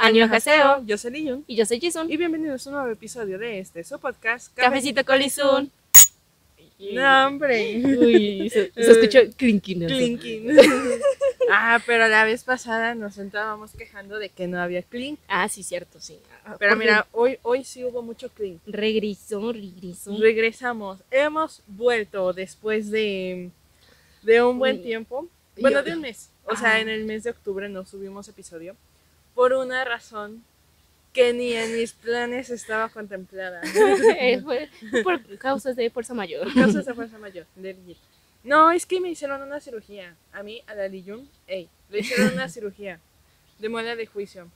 Annyeonghaseyo. Yo soy Liyun. Y yo soy Jisun. Y bienvenidos a un nuevo episodio de su podcast Cafecito con Lizun. No, hombre. Uy, se escuchó clinking. Clinking. Pero la vez pasada nos estábamos quejando de que no había clink. Ah, sí, cierto, sí. Pero mira, hoy sí hubo mucho clink. Regresó. Regresamos. Hemos vuelto después de un buen tiempo. Bueno, de un mes. O sea, en el mes de octubre no subimos episodio. Por una razón que ni en mis planes estaba contemplada. Fue por causas de fuerza mayor. Causas de fuerza mayor. No, es que me hicieron una cirugía. A mí, a la Liyun, le hicieron una cirugía de muela de juicio.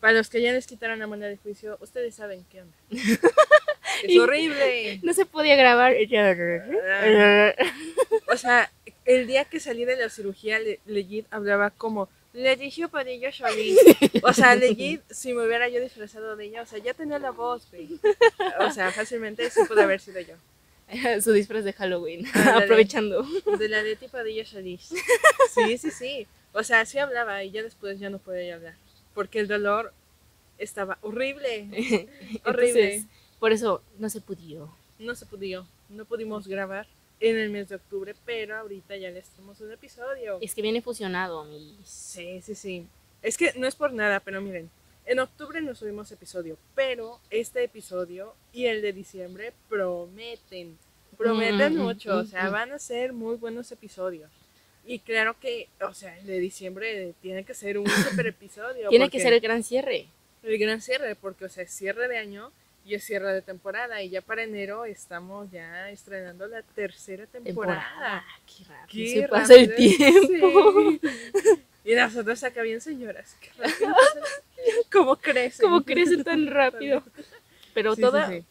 Para los que ya les quitaron la muela de juicio, ustedes saben qué onda. Es horrible. No se podía grabar. O sea, el día que salí de la cirugía, legit hablaba como Leticia Padilla Solís. O sea, legit, si me hubiera yo disfrazado de ella, o sea, ya tenía la voz, güey. O sea, fácilmente sí pudo haber sido yo. Su disfraz de Halloween. Ándale. Aprovechando. De la Leti Padilla Solís. Sí. O sea, sí hablaba y ya después ya no podía hablar. Porque el dolor estaba horrible. Horrible. Entonces, por eso no se pudo. No pudimos grabar en el mes de octubre, pero ahorita ya les tenemos un episodio. Es que viene fusionado, mis. Sí. Es que no es por nada, pero miren, en octubre no subimos episodio, pero este episodio y el de diciembre prometen mucho, o sea, van a ser muy buenos episodios. Y claro que, o sea, el de diciembre tiene que ser un super episodio. Tiene que ser el gran cierre. El gran cierre, porque, o sea, es cierre de año y es cierre de temporada. Y ya para enero estamos ya estrenando la tercera temporada. Qué rápido se pasa el tiempo. Sí. Y nosotros acá bien señoras. Qué rápido ¿Cómo crecen? ¿Cómo crecen tan rápido? Pero Sí.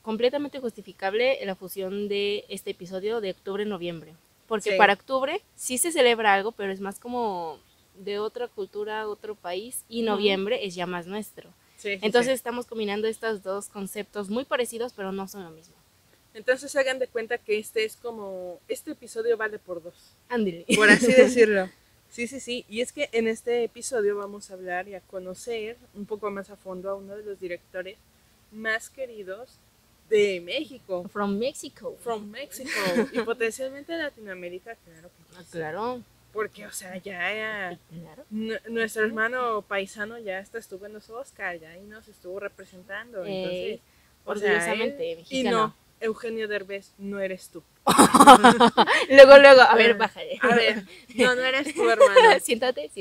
completamente justificable la fusión de este episodio de octubre-noviembre. Porque Sí. para octubre sí se celebra algo, pero es más como de otra cultura, otro país. Y noviembre es ya más nuestro. Sí. Entonces estamos combinando estos dos conceptos muy parecidos, pero no son lo mismo. Entonces hagan de cuenta que este episodio vale por dos. Ándale. Por así decirlo. Sí. Y es que en este episodio vamos a hablar y a conocer un poco más a fondo a uno de los directores más queridos de México. From Mexico. Y potencialmente de Latinoamérica, claro que sí. Claro. Porque, o sea, ya Claro. nuestro hermano paisano ya hasta estuvo en los Oscar, ya y nos estuvo representando. Entonces, o sea, orgullosamente él, mexicano. y no, Eugenio Derbez, no eres tú. Luego, a ver, bájale. A ver, no eres tú, hermano. Siéntate.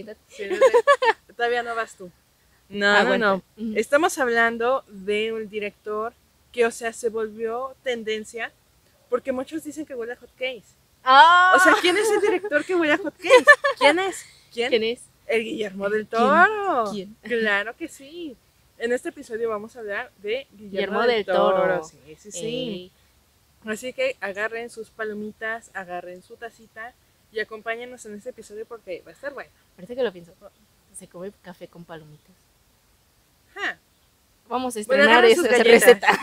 Todavía no vas tú. No. Estamos hablando de un director que, o sea, se volvió tendencia porque muchos dicen que huele a hot cakes. O sea, ¿quién es el director que huele a hot cakes? ¿Quién es? ¿Quién es? El Guillermo del Toro. ¿Quién? Claro que sí. En este episodio vamos a hablar de Guillermo del Toro. Sí. Así que agarren sus palomitas, agarren su tacita y acompáñenos en este episodio porque va a estar bueno. Parece que lo pienso. Se come café con palomitas. Ja. Vamos a Bueno, estrenar agarren sus esa galletas. receta.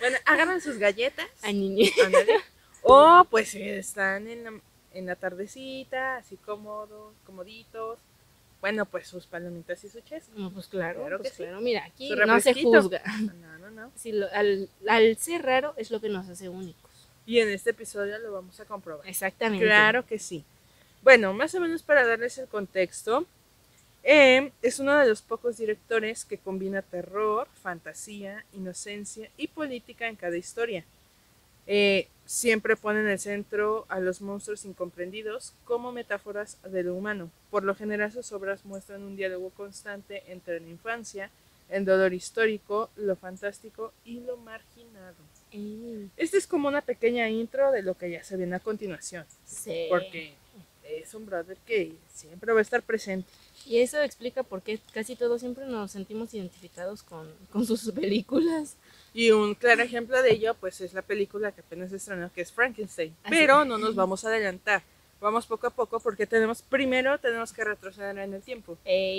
Bueno, agarren sus galletas. Ay, niña. Ándale. O pues si están en la tardecita, así comoditos. Bueno, pues sus palomitas y su chesco. No, pues claro, que sí. Mira, aquí Su no se refresquito. juzga. No. Sí, al ser raro es lo que nos hace únicos. Y en este episodio lo vamos a comprobar. Exactamente. Claro que sí. Bueno, más o menos para darles el contexto, es uno de los pocos directores que combina terror, fantasía, inocencia y política en cada historia. Siempre pone en el centro a los monstruos incomprendidos como metáforas de lo humano. Por lo general sus obras muestran un diálogo constante entre la infancia, el dolor histórico, lo fantástico y lo marginado. Este es como una pequeña intro de lo que ya se viene a continuación. Sí. Porque es un brother que siempre va a estar presente. Y eso explica por qué casi todos siempre nos sentimos identificados con sus películas. Y un claro ejemplo de ello pues es la película que apenas estrenó, que es Frankenstein. Así. Pero no nos vamos a adelantar. Vamos poco a poco porque primero tenemos que retroceder en el tiempo.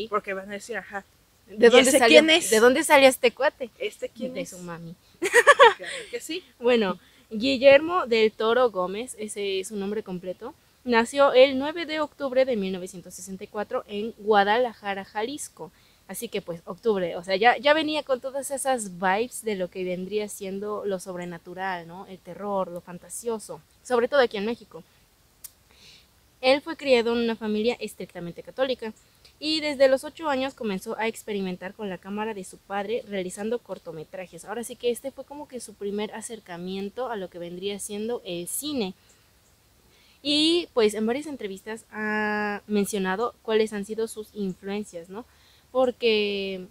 Porque van a decir, ajá, ¿De dónde ese salió, quién es? ¿De dónde salió este cuate? ¿este quién De es? su mami. Claro que sí. Bueno, Guillermo del Toro Gómez, ese es su nombre completo, nació el 9 de octubre de 1964 en Guadalajara, Jalisco. Así que pues octubre, o sea, ya venía con todas esas vibes de lo que vendría siendo lo sobrenatural, ¿no? El terror, lo fantasioso, sobre todo aquí en México. Él fue criado en una familia estrictamente católica y desde los 8 años comenzó a experimentar con la cámara de su padre realizando cortometrajes. Ahora sí que este fue como que su primer acercamiento a lo que vendría siendo el cine. Y pues en varias entrevistas ha mencionado cuáles han sido sus influencias, ¿no? Porque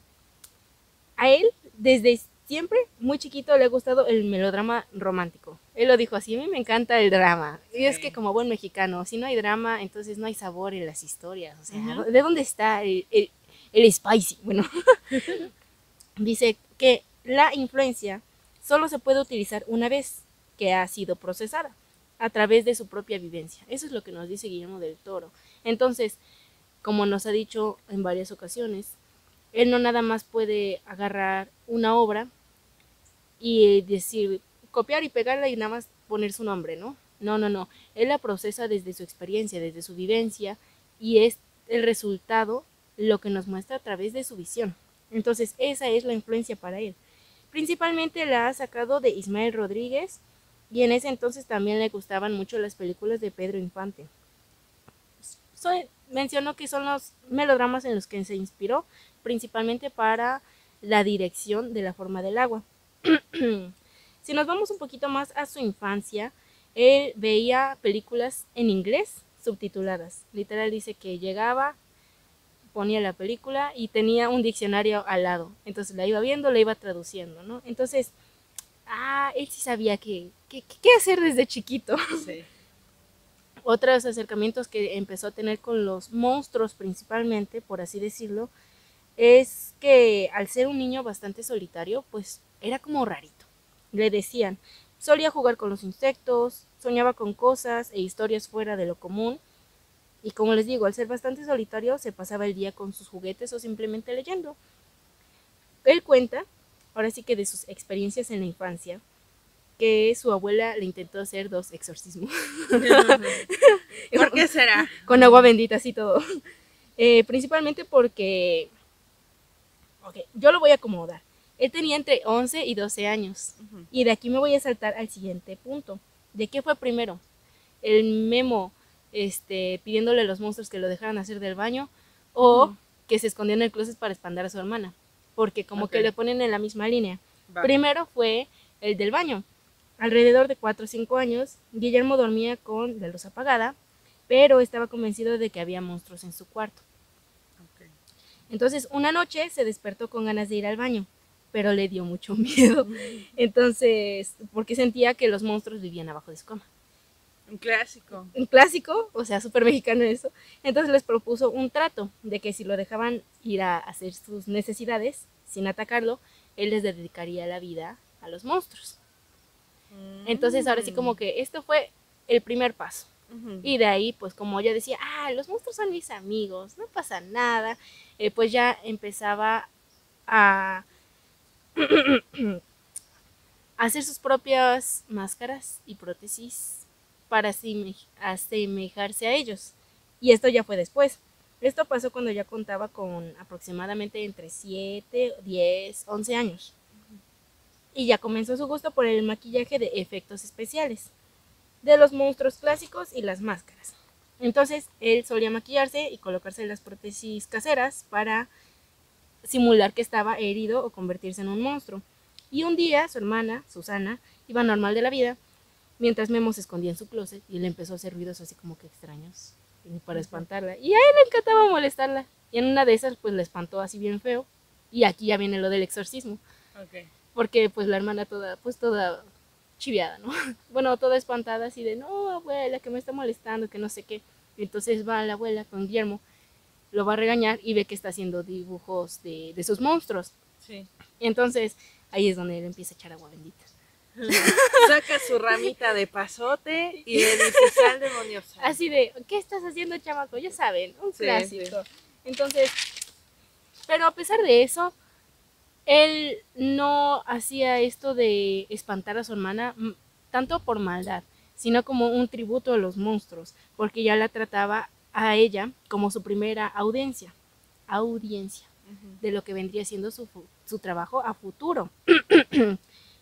a él desde siempre, muy chiquito, le ha gustado el melodrama romántico. Él lo dijo así, a mí me encanta el drama. Y es que como buen mexicano, si no hay drama, entonces no hay sabor en las historias. O sea, ¿de dónde está el spicy? Bueno, dice que la influencia solo se puede utilizar una vez que ha sido procesada a través de su propia vivencia. Eso es lo que nos dice Guillermo del Toro. Entonces, como nos ha dicho en varias ocasiones, él no nada más puede agarrar una obra y decir, copiar y pegarla y nada más poner su nombre, ¿no? No, no, no. Él la procesa desde su experiencia, desde su vivencia, y es el resultado lo que nos muestra a través de su visión. Entonces, esa es la influencia para él. Principalmente la ha sacado de Ismael Rodríguez, y en ese entonces también le gustaban mucho las películas de Pedro Infante. Mencionó que son los melodramas en los que se inspiró, principalmente para la dirección de La forma del agua. Si nos vamos un poquito más a su infancia, él veía películas en inglés subtituladas. Literal dice que llegaba, ponía la película y tenía un diccionario al lado. Entonces la iba viendo, la iba traduciendo, ¿no? Entonces, él sí sabía qué hacer desde chiquito. Sí. Otros acercamientos que empezó a tener con los monstruos principalmente, por así decirlo, es que al ser un niño bastante solitario, pues era como rarito. Le decían, solía jugar con los insectos, soñaba con cosas e historias fuera de lo común. Y como les digo, al ser bastante solitario, se pasaba el día con sus juguetes o simplemente leyendo. Él cuenta, ahora sí que de sus experiencias en la infancia, que su abuela le intentó hacer 2 exorcismos. ¿Por qué será? Con agua bendita, así todo. Principalmente porque, yo lo voy a acomodar. Él tenía entre 11 y 12 años. Y de aquí me voy a saltar al siguiente punto. ¿De qué fue primero? El Memo pidiéndole a los monstruos que lo dejaran hacer del baño, o que se escondió en el closet para espantar a su hermana. Porque como que le ponen en la misma línea. Primero fue el del baño. Alrededor de 4 o 5 años, Guillermo dormía con la luz apagada, pero estaba convencido de que había monstruos en su cuarto. Entonces, una noche se despertó con ganas de ir al baño, pero le dio mucho miedo. Entonces, porque sentía que los monstruos vivían abajo de su cama. Un clásico. Un clásico, o sea, súper mexicano eso. Entonces les propuso un trato de que si lo dejaban ir a hacer sus necesidades sin atacarlo, él les dedicaría la vida a los monstruos. Entonces ahora sí como que esto fue el primer paso. Y de ahí pues como ella decía, los monstruos son mis amigos, no pasa nada, pues ya empezaba a hacer sus propias máscaras y prótesis para asemejarse a ellos. Y esto ya fue después. Esto pasó cuando ya contaba con aproximadamente entre 7, 10, 11 años. Y ya comenzó su gusto por el maquillaje de efectos especiales, de los monstruos clásicos y las máscaras. Entonces él solía maquillarse y colocarse las prótesis caseras para simular que estaba herido o convertirse en un monstruo. Y un día su hermana, Susana, iba normal de la vida, mientras Memo se escondía en su closet y le empezó a hacer ruidos así como que extraños para espantarla. Y a él le encantaba molestarla. Y en una de esas pues le espantó así bien feo. Y aquí ya viene lo del exorcismo. Porque pues la hermana toda chiviada, ¿no? Bueno, toda espantada así de, no, abuela, que me está molestando, que no sé qué. Y entonces va la abuela con Guillermo, lo va a regañar y ve que está haciendo dibujos de sus monstruos. Sí. Entonces ahí es donde él empieza a echar agua bendita. Saca su ramita de pasote y le dice, sal demoniosa. Así de, ¿qué estás haciendo, chamaco? Ya saben, un clásico. Sí. Entonces, pero a pesar de eso, él no hacía esto de espantar a su hermana tanto por maldad, sino como un tributo a los monstruos, porque ya la trataba a ella como su primera audiencia. de lo que vendría siendo su trabajo a futuro.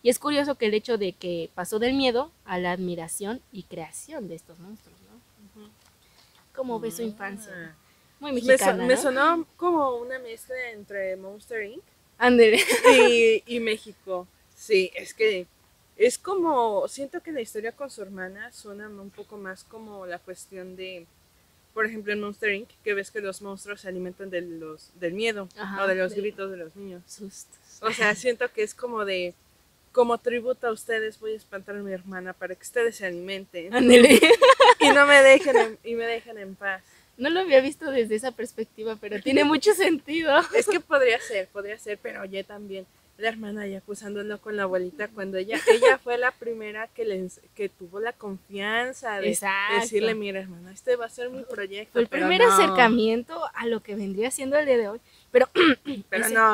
Y es curioso que el hecho de que pasó del miedo a la admiración y creación de estos monstruos, ¿no? ¿Cómo ves su infancia? Muy mexicana, Me ¿no? sonó como una mezcla entre Monster Inc. Ándele. y México. Sí, es que es como, siento que la historia con su hermana suena un poco más como la cuestión de, por ejemplo, en Monster Inc., que ves que los monstruos se alimentan del miedo. Ajá, o de los gritos de los niños. Sustos. O sea, siento que es como de, como tributo a ustedes voy a espantar a mi hermana para que ustedes se alimenten. Ándele. Y no me dejen me dejen en paz. No lo había visto desde esa perspectiva, pero tiene mucho sentido. Es que podría ser, pero oye también la hermana ya acusándolo con la abuelita cuando ella fue la primera que tuvo la confianza de decirle, mira hermana, este va a ser mi proyecto. Fue el primer acercamiento a lo que vendría siendo el día de hoy, pero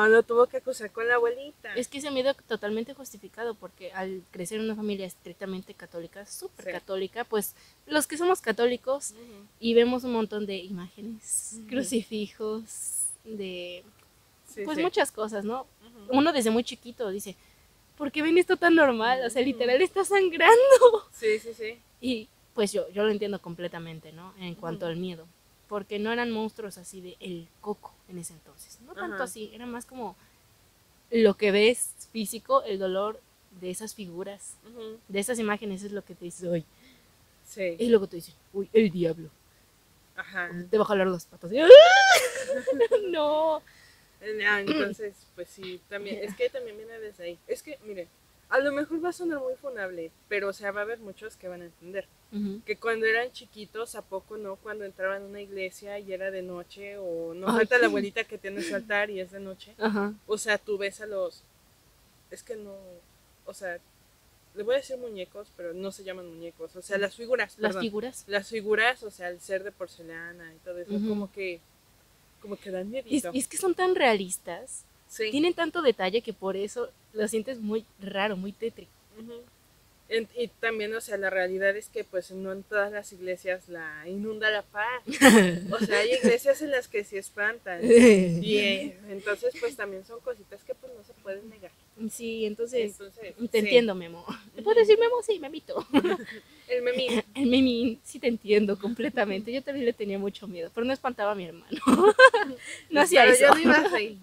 no tuvo que acusar con la abuelita. Es que ese miedo totalmente justificado, porque al crecer en una familia estrictamente católica, súper católica, pues los que somos católicos y vemos un montón de imágenes, crucifijos, de muchas cosas, ¿no? Uno desde muy chiquito dice, ¿por qué ven esto tan normal? O sea, literal está sangrando. Sí. Y pues yo lo entiendo completamente, ¿no? En cuanto al miedo, porque no eran monstruos así de el coco en ese entonces, no tanto así, era más como lo que ves físico, el dolor de esas figuras, de esas imágenes, es lo que te dice, uy. Sí. Y luego te dice, uy, el diablo. Ajá. Te va a jalar las patas. No. Entonces, pues sí, también, es que también viene desde ahí. Es que, mire, a lo mejor va a sonar muy funable, pero o sea, va a haber muchos que van a entender. Que cuando eran chiquitos, ¿a poco no? Cuando entraban a una iglesia y era de noche, o no falta la abuelita que tiene su altar y es de noche. O sea, tú ves a los... Es que no... O sea, le voy a decir muñecos, pero no se llaman muñecos. O sea, las figuras. Las figuras. Las figuras, o sea, el ser de porcelana y todo eso, como que dan miedito. Y es que son tan realistas, tienen tanto detalle que por eso lo sientes muy raro, muy tétrico. Y también, o sea, la realidad es que pues no en todas las iglesias la inunda la paz. O sea, hay iglesias en las que sí espantan. Y entonces pues también son cositas que pues no se pueden negar. Sí, entonces te entiendo, Memo. ¿Te puedo decir Memo? Sí, Memito. El Memín. El Memín, sí te entiendo completamente. Yo también le tenía mucho miedo, pero no espantaba a mi hermano. No hacía eso. Yo no iba así.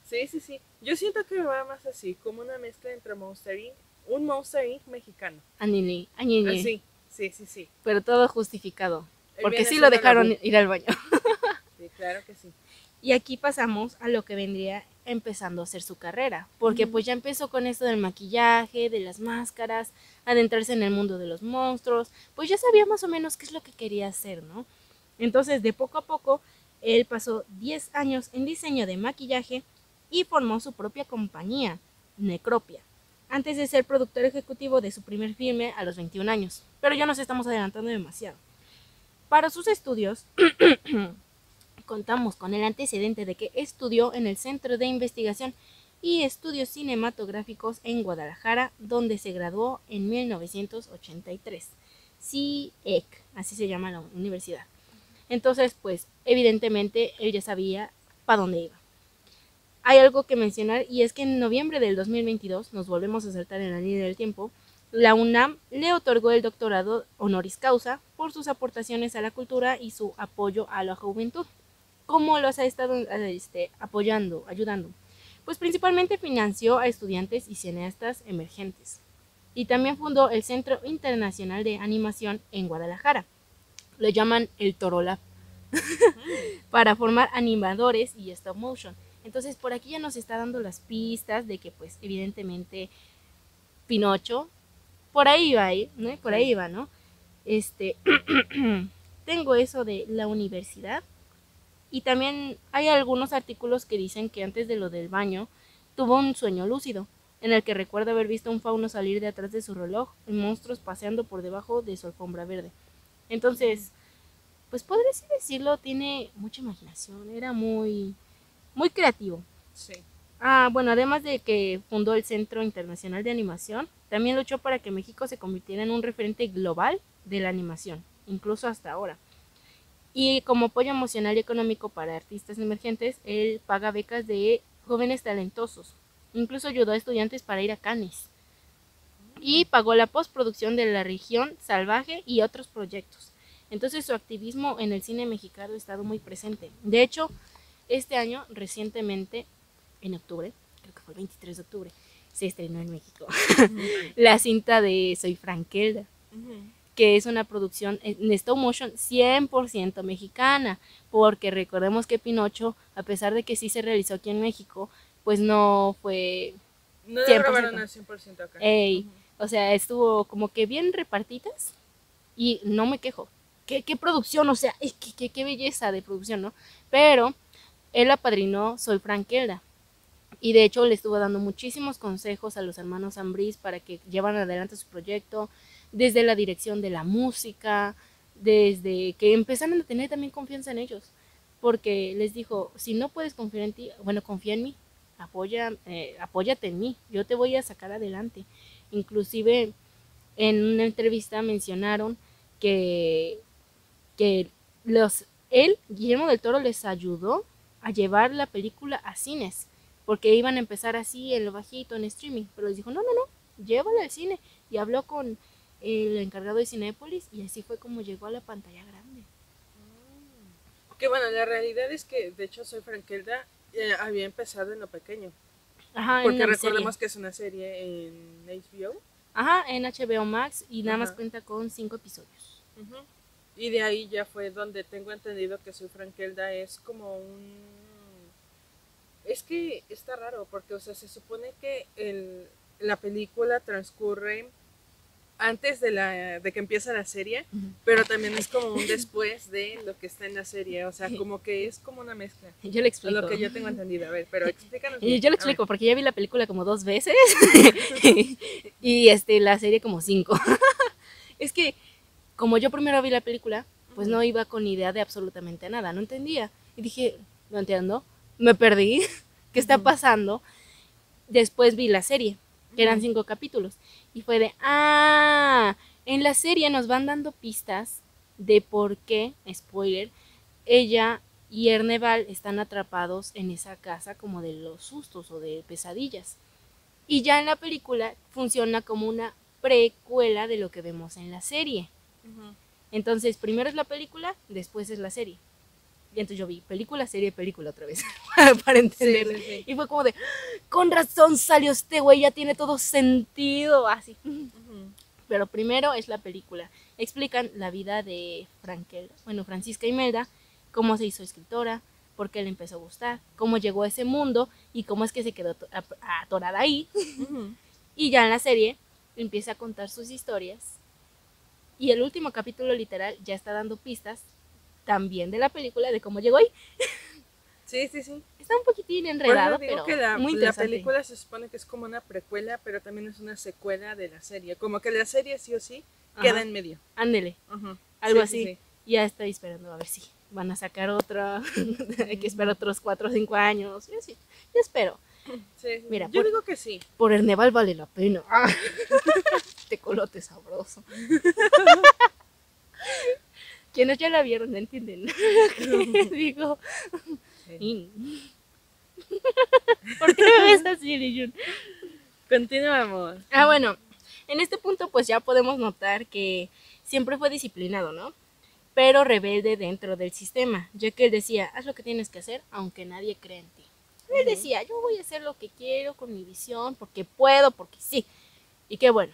Sí. Yo siento que va más así, como una mezcla entre Monster Inc., un Monster Inc. mexicano. Añiñi. Sí. Pero todo justificado. Porque sí lo dejaron ir al baño. Sí, claro que sí. Y aquí pasamos a lo que vendría empezando a hacer su carrera. Porque pues ya empezó con esto del maquillaje, de las máscaras, adentrarse en el mundo de los monstruos. Pues ya sabía más o menos qué es lo que quería hacer, ¿no? Entonces, de poco a poco, él pasó 10 años en diseño de maquillaje y formó su propia compañía, Necropia, antes de ser productor ejecutivo de su primer filme a los 21 años. Pero ya nos estamos adelantando demasiado. Para sus estudios, contamos con el antecedente de que estudió en el Centro de Investigación y Estudios Cinematográficos en Guadalajara, donde se graduó en 1983. CIEC, así se llama la universidad. Entonces, pues, evidentemente, él ya sabía para dónde iba. Hay algo que mencionar, y es que en noviembre del 2022, nos volvemos a saltar en la línea del tiempo, la UNAM le otorgó el doctorado honoris causa por sus aportaciones a la cultura y su apoyo a la juventud. ¿Cómo los ha estado ayudando? Pues principalmente financió a estudiantes y cineastas emergentes. Y también fundó el Centro Internacional de Animación en Guadalajara. Lo llaman el Torolab. Para formar animadores y stop motion. Entonces por aquí ya nos está dando las pistas de que pues evidentemente Pinocho por ahí va, ¿no? Por ahí va, ¿no? Tengo eso de la universidad y también hay algunos artículos que dicen que antes de lo del baño tuvo un sueño lúcido en el que recuerda haber visto un fauno salir de atrás de su reloj y monstruos paseando por debajo de su alfombra verde. Entonces, pues podría así decirlo, tiene mucha imaginación, era muy creativo. Sí. Bueno, además de que fundó el Centro Internacional de Animación, también luchó para que México se convirtiera en un referente global de la animación, incluso hasta ahora. Y como apoyo emocional y económico para artistas emergentes, él paga becas de jóvenes talentosos. Incluso ayudó a estudiantes para ir a Cannes. Y pagó la postproducción de La Región Salvaje y otros proyectos. Entonces su activismo en el cine mexicano ha estado muy presente. De hecho, este año, recientemente, en octubre, creo que fue el 23 de octubre, se estrenó en México la cinta de Soy Frankelda, que es una producción en stop motion 100% mexicana, porque recordemos que Pinocho, a pesar de que sí se realizó aquí en México, pues no fue no lo grabaron al 100% acá. O sea, estuvo como que bien repartidas y no me quejo. ¿Qué producción? O sea, qué belleza de producción, ¿no? Pero él apadrinó Soy Frankelda. Y de hecho le estuvo dando muchísimos consejos a los hermanos Ambriz para que llevan adelante su proyecto, desde la dirección de la música, desde que empezaron a tener también confianza en ellos. Porque les dijo, si no puedes confiar en ti, bueno, confía en mí, apóyate en mí, yo te voy a sacar adelante. Inclusive en una entrevista mencionaron que Guillermo del Toro les ayudó a llevar la película a cines, porque iban a empezar así en lo bajito, en streaming, pero les dijo, no, llévala al cine, y habló con el encargado de Cinépolis, y así fue como llegó a la pantalla grande. Que bueno, la realidad es que, de hecho, Soy Frankelda había empezado en lo pequeño. Ajá, porque recordemos que es una serie en HBO. Ajá, en HBO Max, y nada más cuenta con 5 episodios. Y de ahí ya fue donde tengo entendido que Soy Frankelda es como es que está raro, porque, o sea, se supone que la película transcurre antes de que empieza la serie, pero también es como un después de lo que está en la serie, o sea, como que es como una mezcla. Yo le explico. A lo que yo tengo entendido, a ver, pero explícanos. Yo le explico, porque ya vi la película como 2 veces y la serie como 5. Es que como yo primero vi la película, pues no iba con idea de absolutamente nada, no entendía. Y dije, no entiendo, me perdí, ¿qué está pasando? Después vi la serie, que eran 5 capítulos, y fue de, en la serie nos van dando pistas de por qué, spoiler, ella y Erneval están atrapados en esa casa como de los sustos o de pesadillas. Y ya en la película funciona como una precuela de lo que vemos en la serie. Entonces, primero es la película, después es la serie. Y entonces yo vi película, serie, película otra vez para entender. Sí. Y fue como de, con razón salió este güey, ya tiene todo sentido, así. Pero primero es la película. Explican la vida de Francisca Imelda, cómo se hizo escritora, por qué le empezó a gustar, cómo llegó a ese mundo y cómo es que se quedó atorada ahí. Y ya en la serie empieza a contar sus historias. Y el último capítulo literal ya está dando pistas también de la película, de cómo llegó ahí. Sí. Está un poquitín enredado, pero que muy interesante. La película se supone que es como una precuela, pero también es una secuela de la serie. Como que la serie sí o sí queda en medio. Ándele. Algo así. Sí. Ya estoy esperando a ver si van a sacar otra. Hay que esperar otros 4 o 5 años. Yo espero. Sí. Mira, yo digo que sí. Por Erneval vale la pena. Tecolote sabroso. Quienes ya la vieron, ¿entienden? Digo. Sí. ¿Por qué me ves así, Liyun? Continuamos. Bueno, en este punto pues ya podemos notar que siempre fue disciplinado, ¿no? Pero rebelde dentro del sistema, ya que él decía, haz lo que tienes que hacer, aunque nadie cree en ti. Él decía, yo voy a hacer lo que quiero con mi visión, porque puedo, porque sí. Y qué bueno,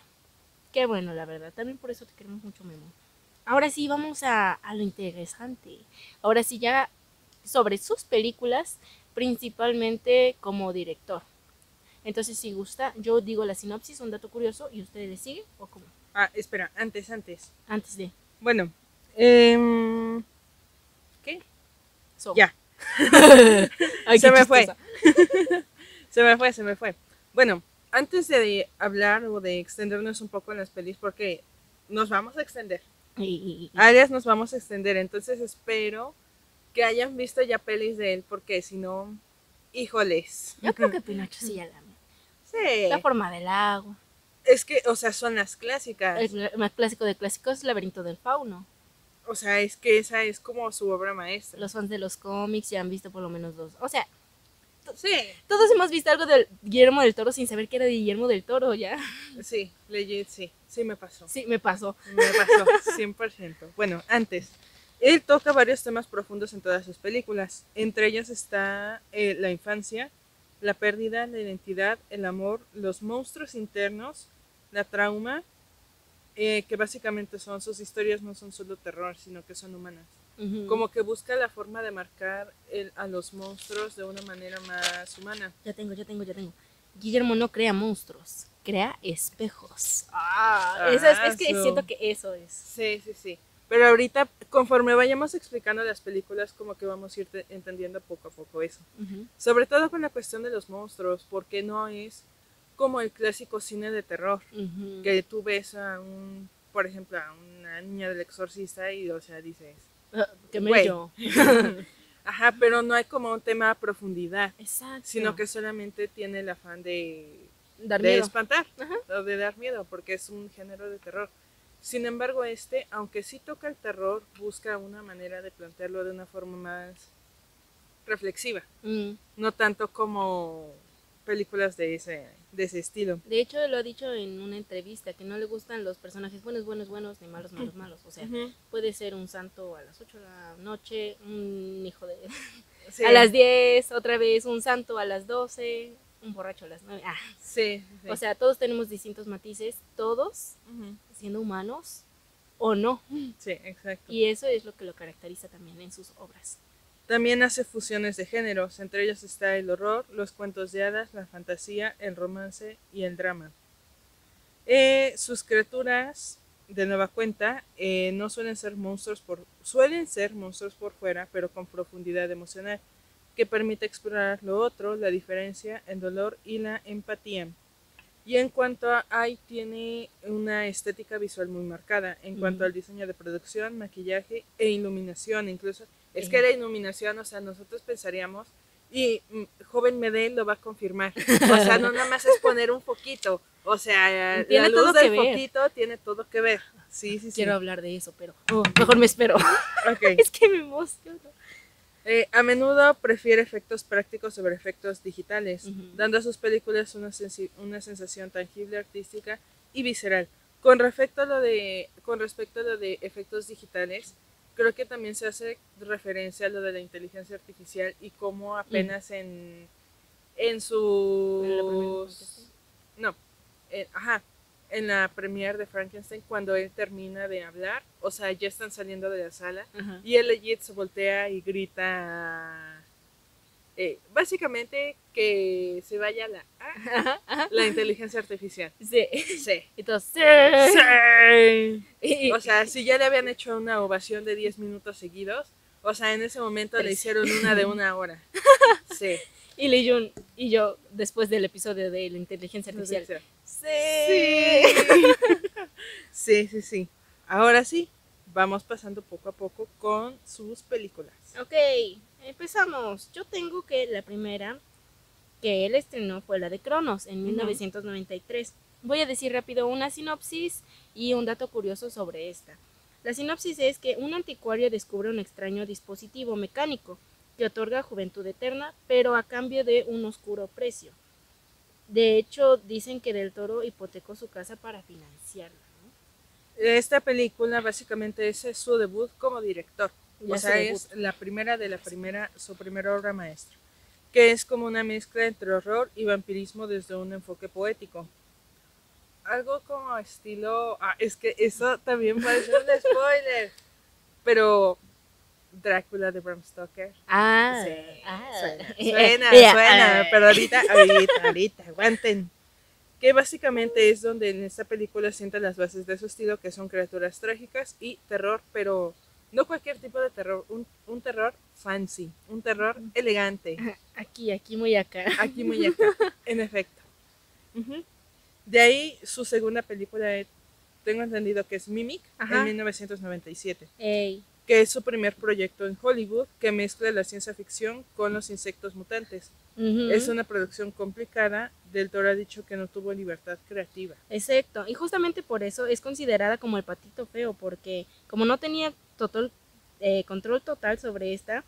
la verdad. También por eso te queremos mucho, Memo. Ahora sí, vamos a lo interesante. Ahora sí, ya sobre sus películas, principalmente como director. Entonces, si gusta, yo digo la sinopsis, un dato curioso, y usted le sigue, ¿o cómo? Espera, antes. Antes de. Bueno, ¿qué? Ya. Ay, se me fue. se me fue. Bueno, antes de hablar o de extendernos un poco en las pelis, porque nos vamos a extender. Alias nos vamos a extender, entonces espero que hayan visto ya pelis de él, porque si no, híjoles. Yo creo que Pinocho sí ya la vi. Sí. La forma del agua. Es que, o sea, son las clásicas. El más clásico de clásicos es Laberinto del Fauno. O sea, es que esa es como su obra maestra. Los fans de los cómics ya han visto por lo menos dos. O sea, Sí, todos hemos visto algo de Guillermo del Toro sin saber que era de Guillermo del Toro, ¿ya? sí, legit, sí me pasó. Sí, me pasó. Me pasó, 100%. Bueno, antes, él toca varios temas profundos en todas sus películas. Entre ellas está la infancia, la pérdida, la identidad, el amor, los monstruos internos, la trauma, que básicamente son sus historias, no son solo terror, sino que son humanas. Como que busca la forma de marcar a los monstruos de una manera más humana. Ya tengo. Guillermo no crea monstruos, crea espejos. Es que siento que eso es. Sí. Pero ahorita, conforme vayamos explicando las películas, como que vamos a ir entendiendo poco a poco eso. Sobre todo con la cuestión de los monstruos, porque no es como el clásico cine de terror, que tú ves por ejemplo, a una niña del Exorcista y, o sea, dices... que me yo. Ajá, pero no hay como un tema a profundidad. Exacto. Sino que solamente tiene el afán de miedo. espantar, o de dar miedo, porque es un género de terror. Sin embargo, aunque sí toca el terror, busca una manera de plantearlo de una forma más reflexiva. No tanto como películas de ese estilo. De hecho, lo ha dicho en una entrevista, que no le gustan los personajes buenos, ni malos. O sea, puede ser un santo a las 8 de la noche, un hijo de... Sí. A las 10, otra vez un santo a las 12, un borracho a las 9. Sí. O sea, todos tenemos distintos matices, todos siendo humanos o no. Sí, exacto. Y eso es lo que lo caracteriza también en sus obras. También hace fusiones de géneros, entre ellos está el horror, los cuentos de hadas, la fantasía, el romance y el drama. Sus criaturas, de nueva cuenta, no suelen ser monstruos por fuera, pero con profundidad emocional, que permite explorar lo otro, la diferencia, el dolor y la empatía. Y en cuanto tiene una estética visual muy marcada, en cuanto al diseño de producción, maquillaje e iluminación, incluso. Es que la iluminación, o sea, nosotros pensaríamos, y joven Medel lo va a confirmar, o sea, no nada más es poner un foquito, o sea, la luz del foquito tiene todo que ver. Sí. Quiero hablar de eso, pero mejor me espero. Okay. Es que me emociono. A menudo prefiere efectos prácticos sobre efectos digitales, dando a sus películas una sensación tangible, artística y visceral. Con respecto a lo de efectos digitales, creo que también se hace referencia a lo de la inteligencia artificial y cómo apenas en la premiere de Frankenstein, cuando él termina de hablar, o sea, ya están saliendo de la sala y él legit se voltea y grita básicamente que se vaya la inteligencia artificial. Sí. Y todos, sí. O sea, si ya le habían hecho una ovación de 10 minutos seguidos, o sea, en ese momento le hicieron una de 1 hora. Sí. Y Lee Jun y yo, después del episodio de la inteligencia artificial. Sí. Ahora sí, vamos pasando poco a poco con sus películas. Ok, empezamos. Yo tengo que la primera que él estrenó fue la de Cronos en 1993. Voy a decir rápido una sinopsis y un dato curioso sobre esta. La sinopsis es que un anticuario descubre un extraño dispositivo mecánico que otorga juventud eterna, pero a cambio de un oscuro precio. De hecho, dicen que Del Toro hipotecó su casa para financiarla, ¿no? Esta película básicamente es su debut como director. O sea, es su primera obra maestra, que es como una mezcla entre horror y vampirismo desde un enfoque poético. Algo como estilo... es que eso también parece un spoiler. Pero Drácula de Bram Stoker. Suena, pero ahorita, aguanten. Que básicamente es donde en esta película sienta las bases de su estilo, que son criaturas trágicas y terror, pero no cualquier tipo de terror, un terror fancy, un terror elegante. Aquí muy acá. Aquí muy acá, en efecto. De ahí su segunda película, tengo entendido que es Mimic, en 1997. Que es su primer proyecto en Hollywood, que mezcla la ciencia ficción con los insectos mutantes. Es una producción complicada. Del Toro ha dicho que no tuvo libertad creativa. Exacto, y justamente por eso es considerada como el patito feo, porque como no tenía control total sobre esta,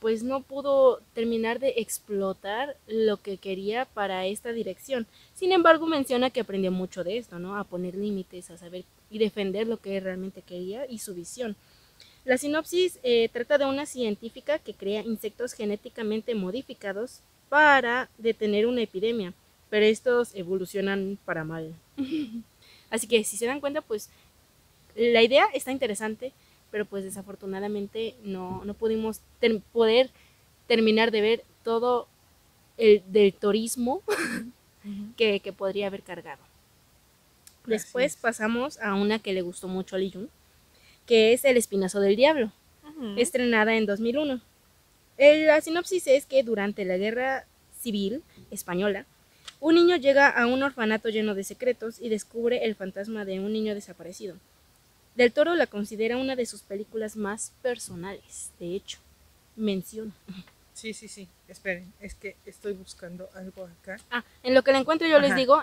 pues no pudo terminar de explotar lo que quería para esta dirección. Sin embargo, menciona que aprendió mucho de esto, ¿no? A poner límites, a saber y defender lo que realmente quería y su visión. La sinopsis trata de una científica que crea insectos genéticamente modificados para detener una epidemia, pero estos evolucionan para mal. Así que si se dan cuenta, pues la idea está interesante, pero pues desafortunadamente no pudimos poder terminar de ver todo el del turismo que podría haber cargado. Después pasamos a una que le gustó mucho a Lee Jun, que es El Espinazo del Diablo, estrenada en 2001. La sinopsis es que durante la Guerra Civil Española, un niño llega a un orfanato lleno de secretos y descubre el fantasma de un niño desaparecido. Del Toro la considera una de sus películas más personales, de hecho, menciona. Sí, esperen, es que estoy buscando algo acá. En lo que la encuentro yo les digo,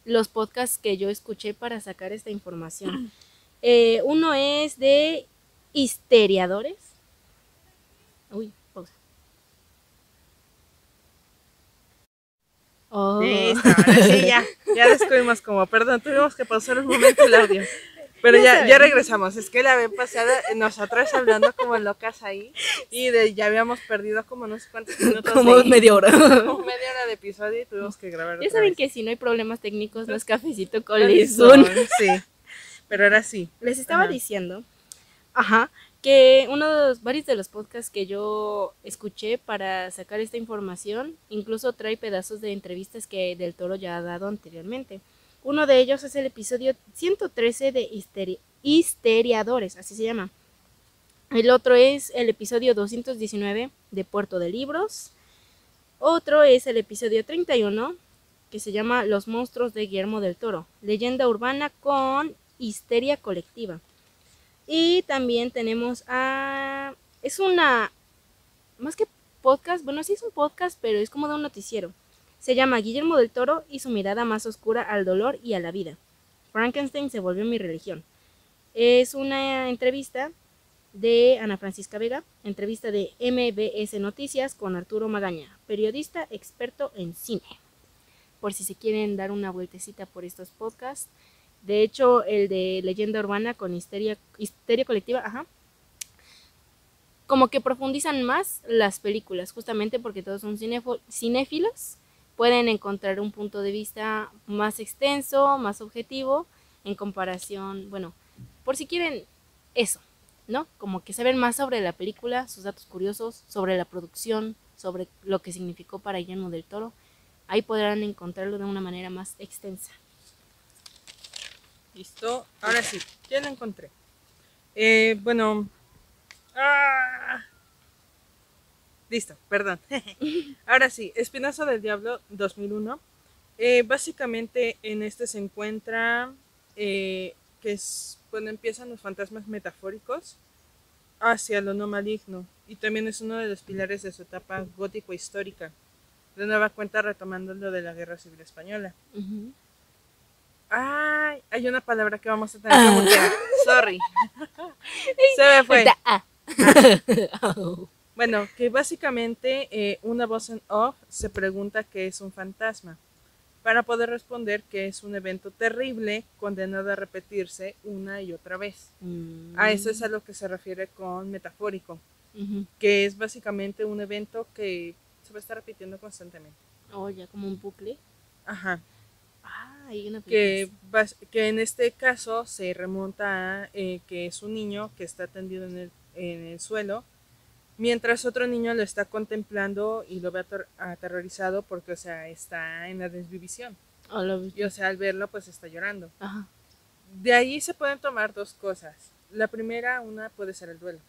los podcasts que yo escuché para sacar esta información. Uno es de Histeriadores. Uy, pausa. Oh. Listo, ahora sí, ya descubrimos cómo. Perdón, tuvimos que pausar un momento el audio. Pero ya regresamos. Es que la vez pasada nosotras hablando como locas ahí y ya habíamos perdido como no sé cuántos minutos. Como media hora. Como media hora de episodio y tuvimos que grabar otra Ya saben vez. Que si no hay problemas técnicos no es cafecito con Lizun. Sí, pero ahora sí. Les estaba diciendo que varios de los podcasts que yo escuché para sacar esta información incluso trae pedazos de entrevistas que Del Toro ya ha dado anteriormente. Uno de ellos es el episodio 113 de Histeriadores, así se llama. El otro es el episodio 219 de Puerto de Libros. Otro es el episodio 31, que se llama Los monstruos de Guillermo del Toro, leyenda urbana con histeria colectiva. Y también tenemos es una, más que podcast, bueno, sí es un podcast, pero es como de un noticiero. Se llama Guillermo del Toro y su mirada más oscura al dolor y a la vida. Frankenstein se volvió mi religión. Es una entrevista de Ana Francisca Vega, entrevista de MBS Noticias con Arturo Magaña, periodista experto en cine. Por si se quieren dar una vueltecita por estos podcasts. De hecho, el de leyenda urbana con histeria colectiva, como que profundizan más las películas, justamente porque todos son cinéfilos. Pueden encontrar un punto de vista más extenso, más objetivo, en comparación, bueno, por si quieren eso, ¿no? Como que saber más sobre la película, sus datos curiosos, sobre la producción, sobre lo que significó para Guillermo del Toro. Ahí podrán encontrarlo de una manera más extensa. Listo, ahora sí, ya lo encontré. Bueno. Listo, perdón. Ahora sí, Espinazo del Diablo 2001. Básicamente en este se encuentra que es cuando empiezan los fantasmas metafóricos hacia lo no maligno, y también es uno de los pilares de su etapa gótico-histórica, de nueva cuenta retomando lo de la Guerra Civil Española. Hay una palabra que vamos a tener que mutear. Sorry. Se me fue. Bueno, que básicamente una voz en off se pregunta qué es un fantasma, para poder responder que es un evento terrible condenado a repetirse una y otra vez. A eso es a lo que se refiere con metafórico, que es básicamente un evento que se va a estar repitiendo constantemente. Ya como un bucle. Que en este caso se remonta a que es un niño que está tendido en el suelo, mientras otro niño lo está contemplando y lo ve aterrorizado porque, o sea, está en la desvivisión. Y, o sea, al verlo, pues está llorando. De ahí se pueden tomar dos cosas. La primera, una puede ser el duelo.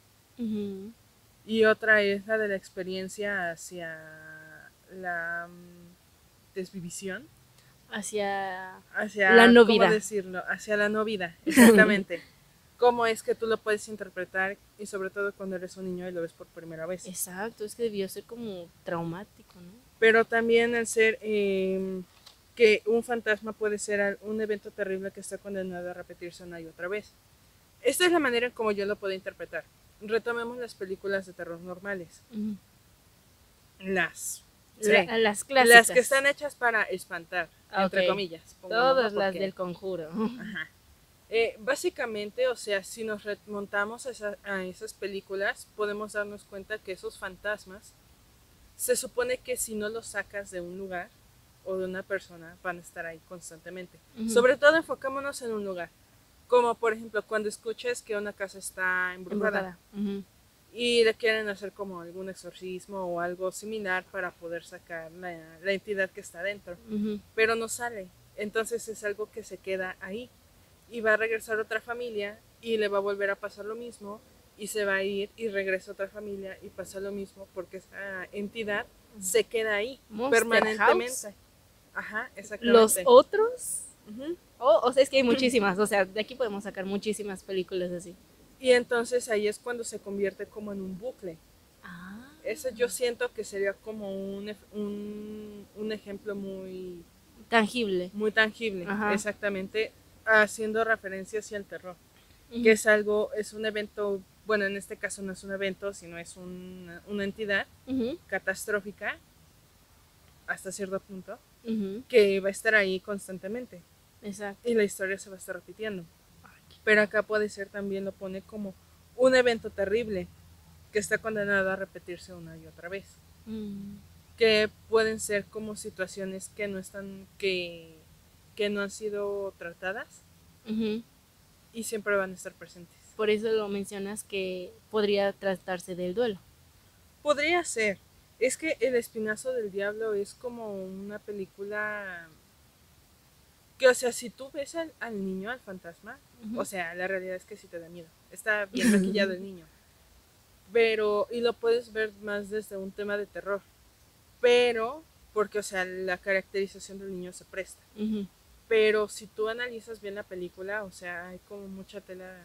Y otra es la de la experiencia hacia la desvivisión. Hacia la no vida. ¿Cómo decirlo? Hacia la no vida, exactamente. ¿Cómo es que tú lo puedes interpretar? Y sobre todo cuando eres un niño y lo ves por primera vez. Exacto, es que debió ser como traumático, ¿no? Pero también al ser que un fantasma puede ser un evento terrible que está condenado a repetirse una y otra vez. Esta es la manera en como yo lo puedo interpretar. Retomemos las películas de terror normales. Las Las clásicas. Las que están hechas para espantar, entre Ok. comillas. Todas ¿no? las Porque, del Conjuro. ajá. Básicamente, o sea, si nos remontamos a esas películas, podemos darnos cuenta que esos fantasmas, se supone que si no los sacas de un lugar o de una persona, van a estar ahí constantemente. Sobre todo enfocémonos en un lugar. Como por ejemplo cuando escuches que una casa está embrujada. Y le quieren hacer como algún exorcismo o algo similar para poder sacar la entidad que está dentro. Pero no sale. Entonces es algo que se queda ahí. Y va a regresar otra familia y le va a volver a pasar lo mismo. Y se va a ir y regresa otra familia y pasa lo mismo porque esa entidad se queda ahí Monster permanentemente. House. Ajá, exactamente. Los otros. O sea, es que hay muchísimas. O sea, de aquí podemos sacar muchísimas películas así. Y entonces ahí es cuando se convierte como en un bucle. Eso yo siento que sería como un ejemplo muy tangible. Muy tangible, Ajá. exactamente, haciendo referencia hacia el terror. Que es algo, es un evento, bueno, en este caso no es un evento, sino es una entidad catastrófica, hasta cierto punto, que va a estar ahí constantemente. Exacto. Y la historia se va a estar repitiendo. Pero acá puede ser, también lo pone como un evento terrible que está condenado a repetirse una y otra vez. Que pueden ser como situaciones que no están, que no han sido tratadas y siempre van a estar presentes. Por eso lo mencionas, que podría tratarse del duelo. Podría ser. Es que El Espinazo del Diablo es como una película que, o sea, si tú ves al niño, al fantasma, o sea, la realidad es que sí te da miedo. Está bien maquillado el niño. Pero, y lo puedes ver más desde un tema de terror. Pero, porque, o sea, la caracterización del niño se presta. Pero si tú analizas bien la película, o sea, hay como mucha tela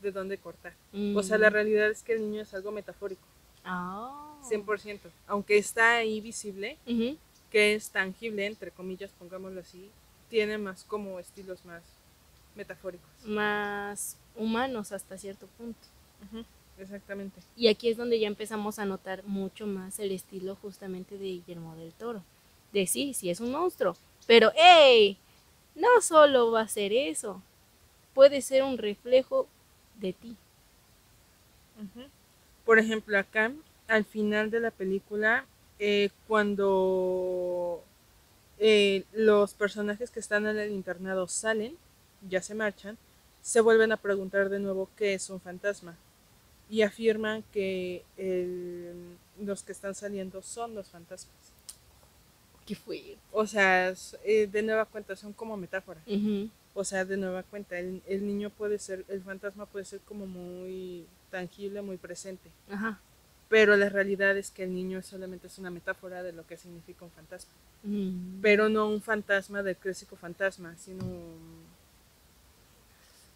de dónde cortar. O sea, la realidad es que el niño es algo metafórico. 100%. Aunque está ahí visible, que es tangible, entre comillas, pongámoslo así, tiene más como estilos más metafóricos. Más humanos hasta cierto punto. Exactamente. Y aquí es donde ya empezamos a notar mucho más el estilo justamente de Guillermo del Toro. De sí es un monstruo, pero ¡hey! No solo va a ser eso, puede ser un reflejo de ti. Por ejemplo, acá, al final de la película, cuando los personajes que están en el internado salen, ya se marchan, se vuelven a preguntar de nuevo qué es un fantasma. Y afirman que los que están saliendo son los fantasmas. ¿Qué fue? O sea, de nueva cuenta, son como metáfora. O sea, de nueva cuenta, el niño puede ser, el fantasma puede ser como muy tangible, muy presente. Pero la realidad es que el niño solamente es una metáfora de lo que significa un fantasma. Pero no un fantasma del clásico fantasma, sino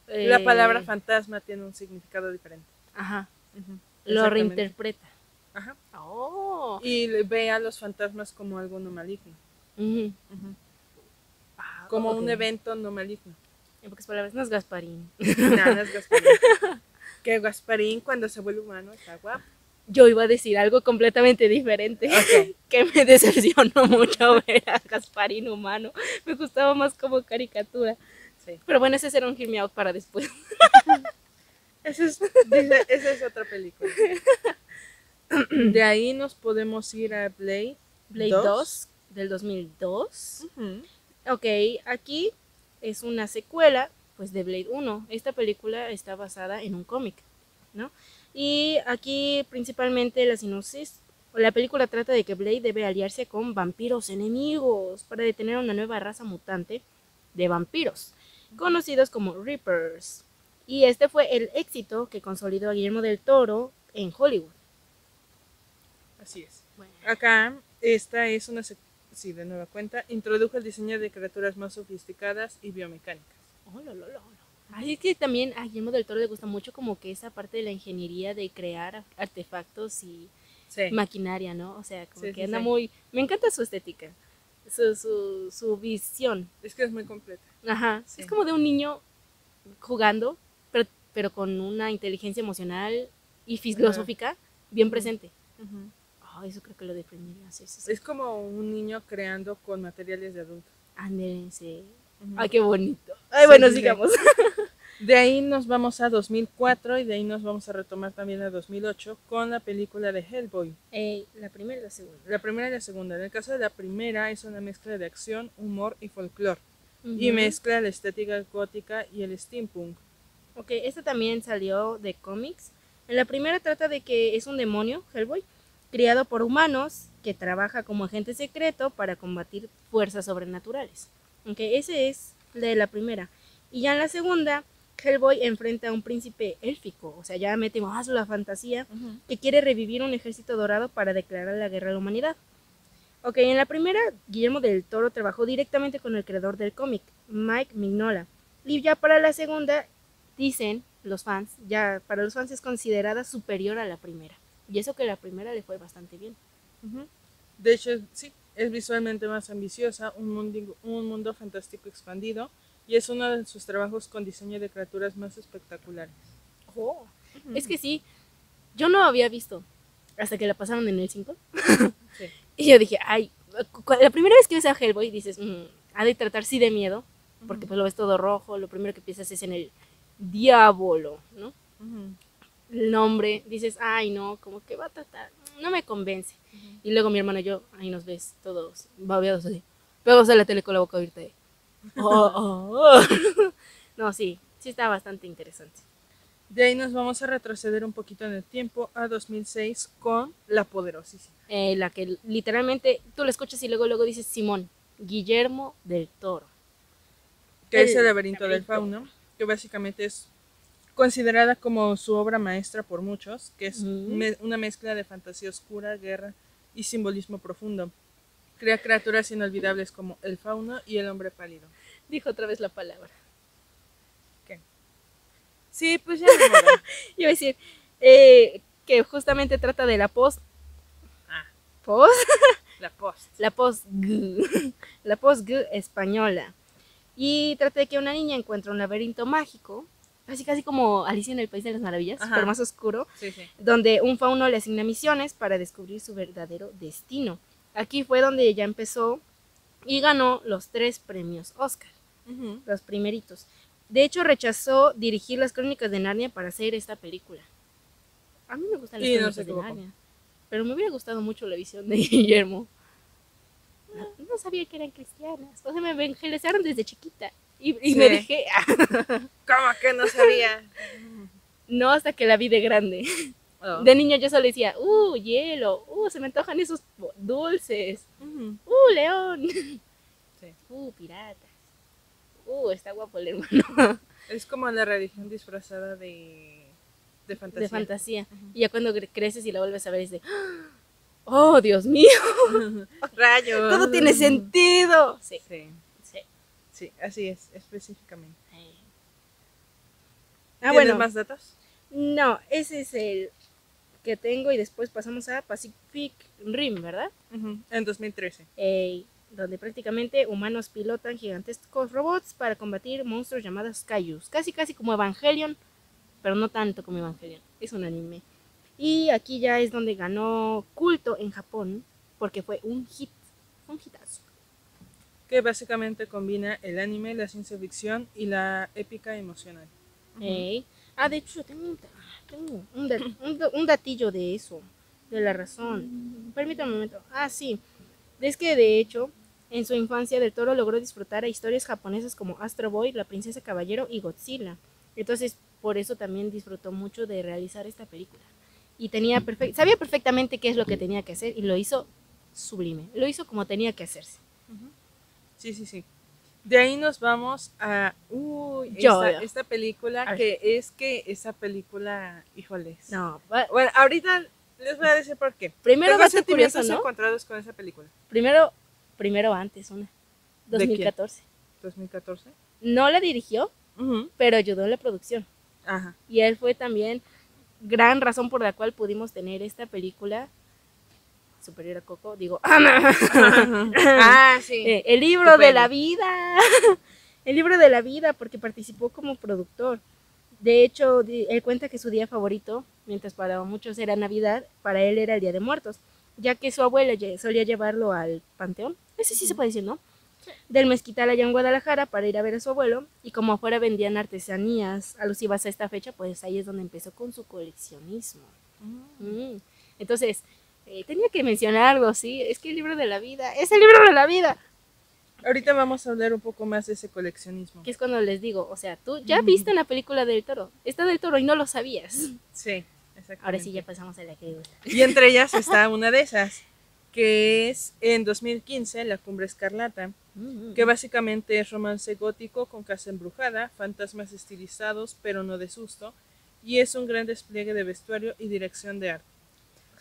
la palabra fantasma tiene un significado diferente. Lo reinterpreta. Y ve a los fantasmas como algo no maligno. Como un evento no maligno. En pocas palabras, no es Gasparín. No es Gasparín. Que Gasparín, cuando se vuelve humano, está guapo. Yo iba a decir algo completamente diferente. Que me decepcionó mucho ver a Gasparín humano. Me gustaba más como caricatura. Sí. Pero bueno, ese será un Hear Me Out para después. Esa es otra película. De ahí nos podemos ir a Blade 2 del 2002. Ok, aquí es una secuela pues de Blade 1. Esta película está basada en un cómic, ¿no? Y aquí principalmente la sinopsis, la película trata de que Blade debe aliarse con vampiros enemigos para detener a una nueva raza mutante de vampiros, conocidos como Reapers. Y este fue el éxito que consolidó a Guillermo del Toro en Hollywood. Así es. Bueno. Acá, esta es una sí, de nueva cuenta, introdujo el diseño de criaturas más sofisticadas y biomecánicas. Así es que también a Guillermo del Toro le gusta mucho como que esa parte de la ingeniería de crear artefactos y maquinaria, ¿no? O sea, como que anda muy... Me encanta su estética, su visión. Es que es muy completa. Es como de un niño jugando, pero pero con una inteligencia emocional y filosófica bien presente. Eso creo que lo definiría. Sí. Es como un niño creando con materiales de adulto. Ándale, sí. Ay, qué bonito. Ay, bueno, sí. sigamos. De ahí nos vamos a 2004 y de ahí nos vamos a retomar también a 2008 con la película de Hellboy. La primera y la segunda. La primera y la segunda. En el caso de la primera es una mezcla de acción, humor y folclore. Y mezcla la estética gótica y el steampunk. Ok, esta también salió de cómics. En la primera trata de que es un demonio, Hellboy, criado por humanos que trabaja como agente secreto para combatir fuerzas sobrenaturales. Okay, ese es de la primera. Y ya en la segunda, Hellboy enfrenta a un príncipe élfico, o sea, ya mete más la fantasía, que quiere revivir un ejército dorado para declarar la guerra a la humanidad. Ok, en la primera, Guillermo del Toro trabajó directamente con el creador del cómic, Mike Mignola. Y ya para la segunda, dicen los fans, ya para los fans es considerada superior a la primera. Y eso que la primera le fue bastante bien. De hecho, sí, es visualmente más ambiciosa, un mundo fantástico expandido, y es uno de sus trabajos con diseño de criaturas más espectaculares. Es que sí, yo no había visto hasta que la pasaron en el 5. Sí. Y yo dije, ay, la primera vez que ves a Hellboy dices, ha de tratar sí de miedo, porque pues lo ves todo rojo, lo primero que piensas es en el diablo, ¿no? El nombre, dices, ay no, como que va a tratar, no me convence. Y luego mi hermano y yo, ahí nos ves todos babeados así, pegados a la tele con la boca abierta. No, sí está bastante interesante. De ahí nos vamos a retroceder un poquito en el tiempo a 2006 con La Poderosísima. La que literalmente tú la escuchas y luego dices Simón, Guillermo del Toro. Que es El laberinto del fauno, que básicamente es considerada como su obra maestra por muchos, que es una mezcla de fantasía oscura, guerra y simbolismo profundo. Crea criaturas inolvidables como el fauno y el hombre pálido. Dijo otra vez la palabra. ¿Qué? Sí, pues ya me morí. Iba a decir que justamente trata de la post. ¿Post? La post. La post-G. La post-G española. Y trata de que una niña encuentra un laberinto mágico, casi como Alicia en el País de las Maravillas, pero más oscuro, donde un fauno le asigna misiones para descubrir su verdadero destino. Aquí fue donde ella empezó y ganó los 3 premios Oscar, los primeritos. De hecho, rechazó dirigir las Crónicas de Narnia para hacer esta película. A mí me gustan las Crónicas de Narnia, pero me hubiera gustado mucho la visión de Guillermo. No sabía que eran cristianas, o sea, me evangelizaron desde chiquita y me dejé. ¿Cómo que no sabía? No, hasta que la vi de grande. De niña yo solo decía, hielo, se me antojan esos dulces, león, piratas, está guapo el hermano. Es como la religión disfrazada de fantasía. De fantasía. Y ya cuando creces y la vuelves a ver es de, ¡oh, Dios mío! ¡Rayos! Todo tiene sentido. Sí, así es, específicamente. ¿Tienes más datos? No, ese es el que tengo y después pasamos a Pacific Rim, ¿verdad? En 2013. Donde prácticamente humanos pilotan gigantescos robots para combatir monstruos llamados kaijus. Casi como Evangelion, pero no tanto como Evangelion. Es un anime. Y aquí ya es donde ganó culto en Japón, porque fue un hitazo. Que básicamente combina el anime, la ciencia ficción y la épica emocional. De hecho, tengo un datillo de eso, de la razón. Permítame un momento. Sí. Es que de hecho, en su infancia Del Toro logró disfrutar a historias japonesas como Astro Boy, La Princesa Caballero y Godzilla. Entonces, por eso también disfrutó mucho de realizar esta película. Y sabía perfectamente qué es lo que tenía que hacer y lo hizo sublime. Lo hizo como tenía que hacerse. Sí. De ahí nos vamos a esta película, esa película, híjoles. No, bueno, ahorita les voy a decir por qué. Primero tengo sentimientos encontrados con esa película. Primero antes, 2014. ¿2014? No la dirigió, pero ayudó en la producción. Y él fue también gran razón por la cual pudimos tener esta película superior a Coco, digo, sí. El libro de la vida. El libro de la vida, porque participó como productor. De hecho, él cuenta que su día favorito, mientras para muchos era Navidad, para él era el Día de Muertos, ya que su abuela solía llevarlo al panteón, ese sí se puede decir, ¿no? Del mezquital allá en Guadalajara para ir a ver a su abuelo, y como afuera vendían artesanías alusivas a esta fecha, pues ahí es donde empezó con su coleccionismo. Entonces, tenía que mencionar algo, sí, es que el libro de la vida, es el libro de la vida. Ahorita vamos a hablar un poco más de ese coleccionismo. Que es cuando les digo, o sea, tú ya viste la película del Toro, está del Toro y no lo sabías. Sí, exactamente. Ahora sí ya pasamos a la que... Y entre ellas está una de esas, que es en 2015, La Cumbre Escarlata, que básicamente es romance gótico con casa embrujada, fantasmas estilizados pero no de susto, y es un gran despliegue de vestuario y dirección de arte.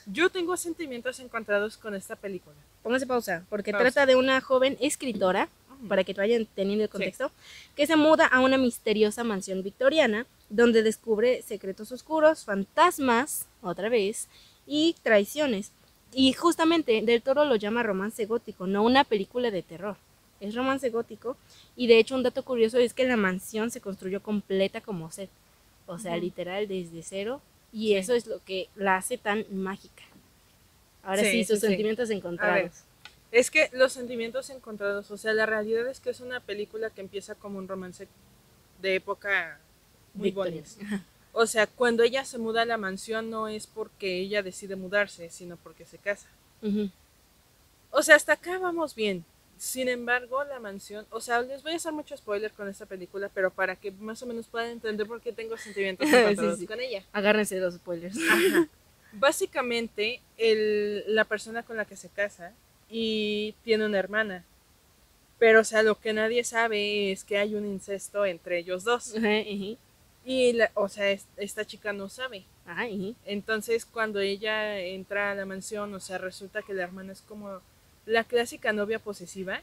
Yo tengo sentimientos encontrados con esta película. Póngase pausa, porque trata de una joven escritora, para que vayan teniendo el contexto, que se muda a una misteriosa mansión victoriana, donde descubre secretos oscuros, fantasmas, otra vez, y traiciones. Y justamente Del Toro lo llama romance gótico, no una película de terror. Es romance gótico, y de hecho un dato curioso es que la mansión se construyó completa como set. O sea, literal desde cero, y eso es lo que la hace tan mágica. Ahora sí, sus sentimientos encontrados. A ver, es que los sentimientos encontrados, o sea, la realidad es que es una película que empieza como un romance de época muy bonita. O sea, cuando ella se muda a la mansión no es porque ella decide mudarse, sino porque se casa. O sea, hasta acá vamos bien. Sin embargo, la mansión, o sea, les voy a hacer mucho spoiler con esta película, pero para que más o menos puedan entender por qué tengo sentimientos encontrados con ella. Agárrense los spoilers. Básicamente, la persona con la que se casa y tiene una hermana. Pero, o sea, lo que nadie sabe es que hay un incesto entre ellos dos. Y, o sea, esta chica no sabe. Entonces, cuando ella entra a la mansión, o sea, resulta que la hermana es como la clásica novia posesiva,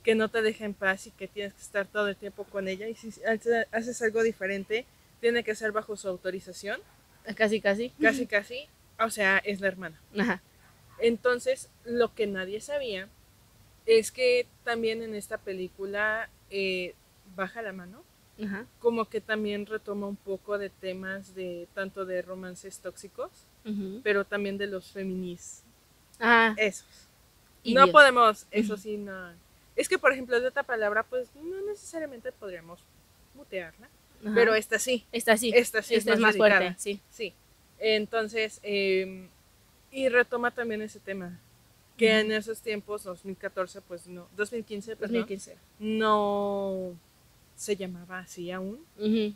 que no te deja en paz y que tienes que estar todo el tiempo con ella. Y si haces algo diferente, tiene que ser bajo su autorización. Casi. O sea, es la hermana. Entonces, lo que nadie sabía es que también en esta película baja la mano. Como que también retoma un poco de temas de tanto de romances tóxicos, pero también de los feminis. Esos. Y no podemos, eso sí, no. Es que, por ejemplo, de otra palabra, pues no necesariamente podríamos mutearla, pero esta sí. Esta es más fuerte, sí. Entonces, y retoma también ese tema, que en esos tiempos, 2014, pues no, 2015, perdón, no se llamaba así aún,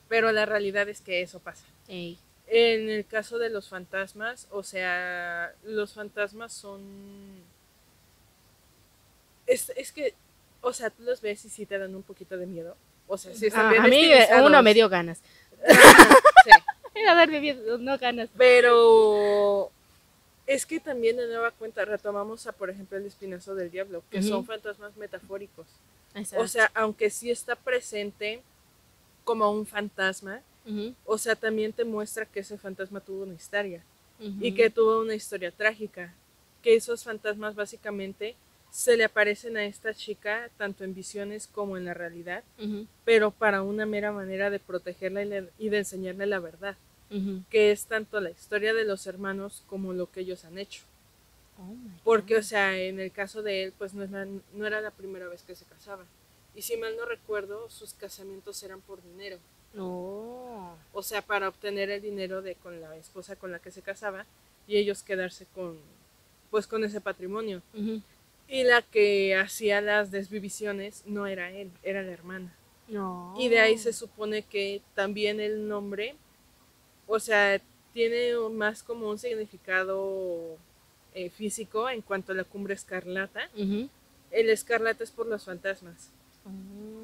pero la realidad es que eso pasa. En el caso de los fantasmas, o sea, los fantasmas son... Es que, o sea, tú los ves y sí te dan un poquito de miedo. O sea, sí están bien estilizados. A mí uno me dio ganas. Era darme miedo, no ganas. Pero es que también de nueva cuenta retomamos a, por ejemplo, el Espinazo del Diablo, que son fantasmas metafóricos. Exacto. O sea, aunque sí está presente como un fantasma, o sea, también te muestra que ese fantasma tuvo una historia y que tuvo una historia trágica, que esos fantasmas básicamente se le aparecen a esta chica tanto en visiones como en la realidad, pero para una mera manera de protegerla y de enseñarle la verdad, que es tanto la historia de los hermanos como lo que ellos han hecho. Porque, o sea, en el caso de él, pues no era la primera vez que se casaba. Y si mal no recuerdo, sus casamientos eran por dinero. O sea, para obtener el dinero con la esposa con la que se casaba y ellos quedarse con ese patrimonio. Y la que hacía las desvivisiones no era él, era la hermana. Y de ahí se supone que también el nombre, o sea, tiene más como un significado físico en cuanto a la Cumbre Escarlata. El escarlata es por los fantasmas.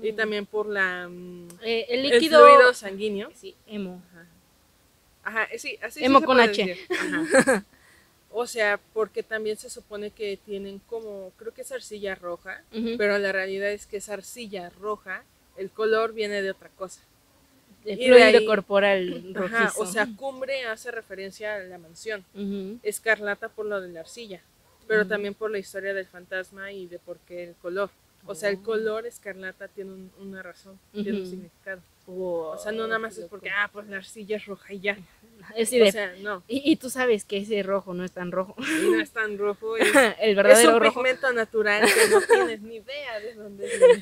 Y también por el líquido, el fluido sanguíneo. Sí, hemo. Sí, así hemo con H. O sea, porque también se supone que tienen como, creo que es arcilla roja, pero la realidad es que esa arcilla roja, el color viene de otra cosa. El fluido corporal rojizo. O sea, Cumbre hace referencia a la mansión. Escarlata por lo de la arcilla, pero también por la historia del fantasma y de por qué el color. O sea, el color escarlata tiene una razón, tiene un significado. O sea, no nada más es porque, pues la arcilla es roja y ya. Es O sea, no. Y tú sabes que ese rojo no es tan rojo. Y no es tan rojo, es, el verdadero es un rojo. pigmento natural que no tienes ni idea de dónde viene.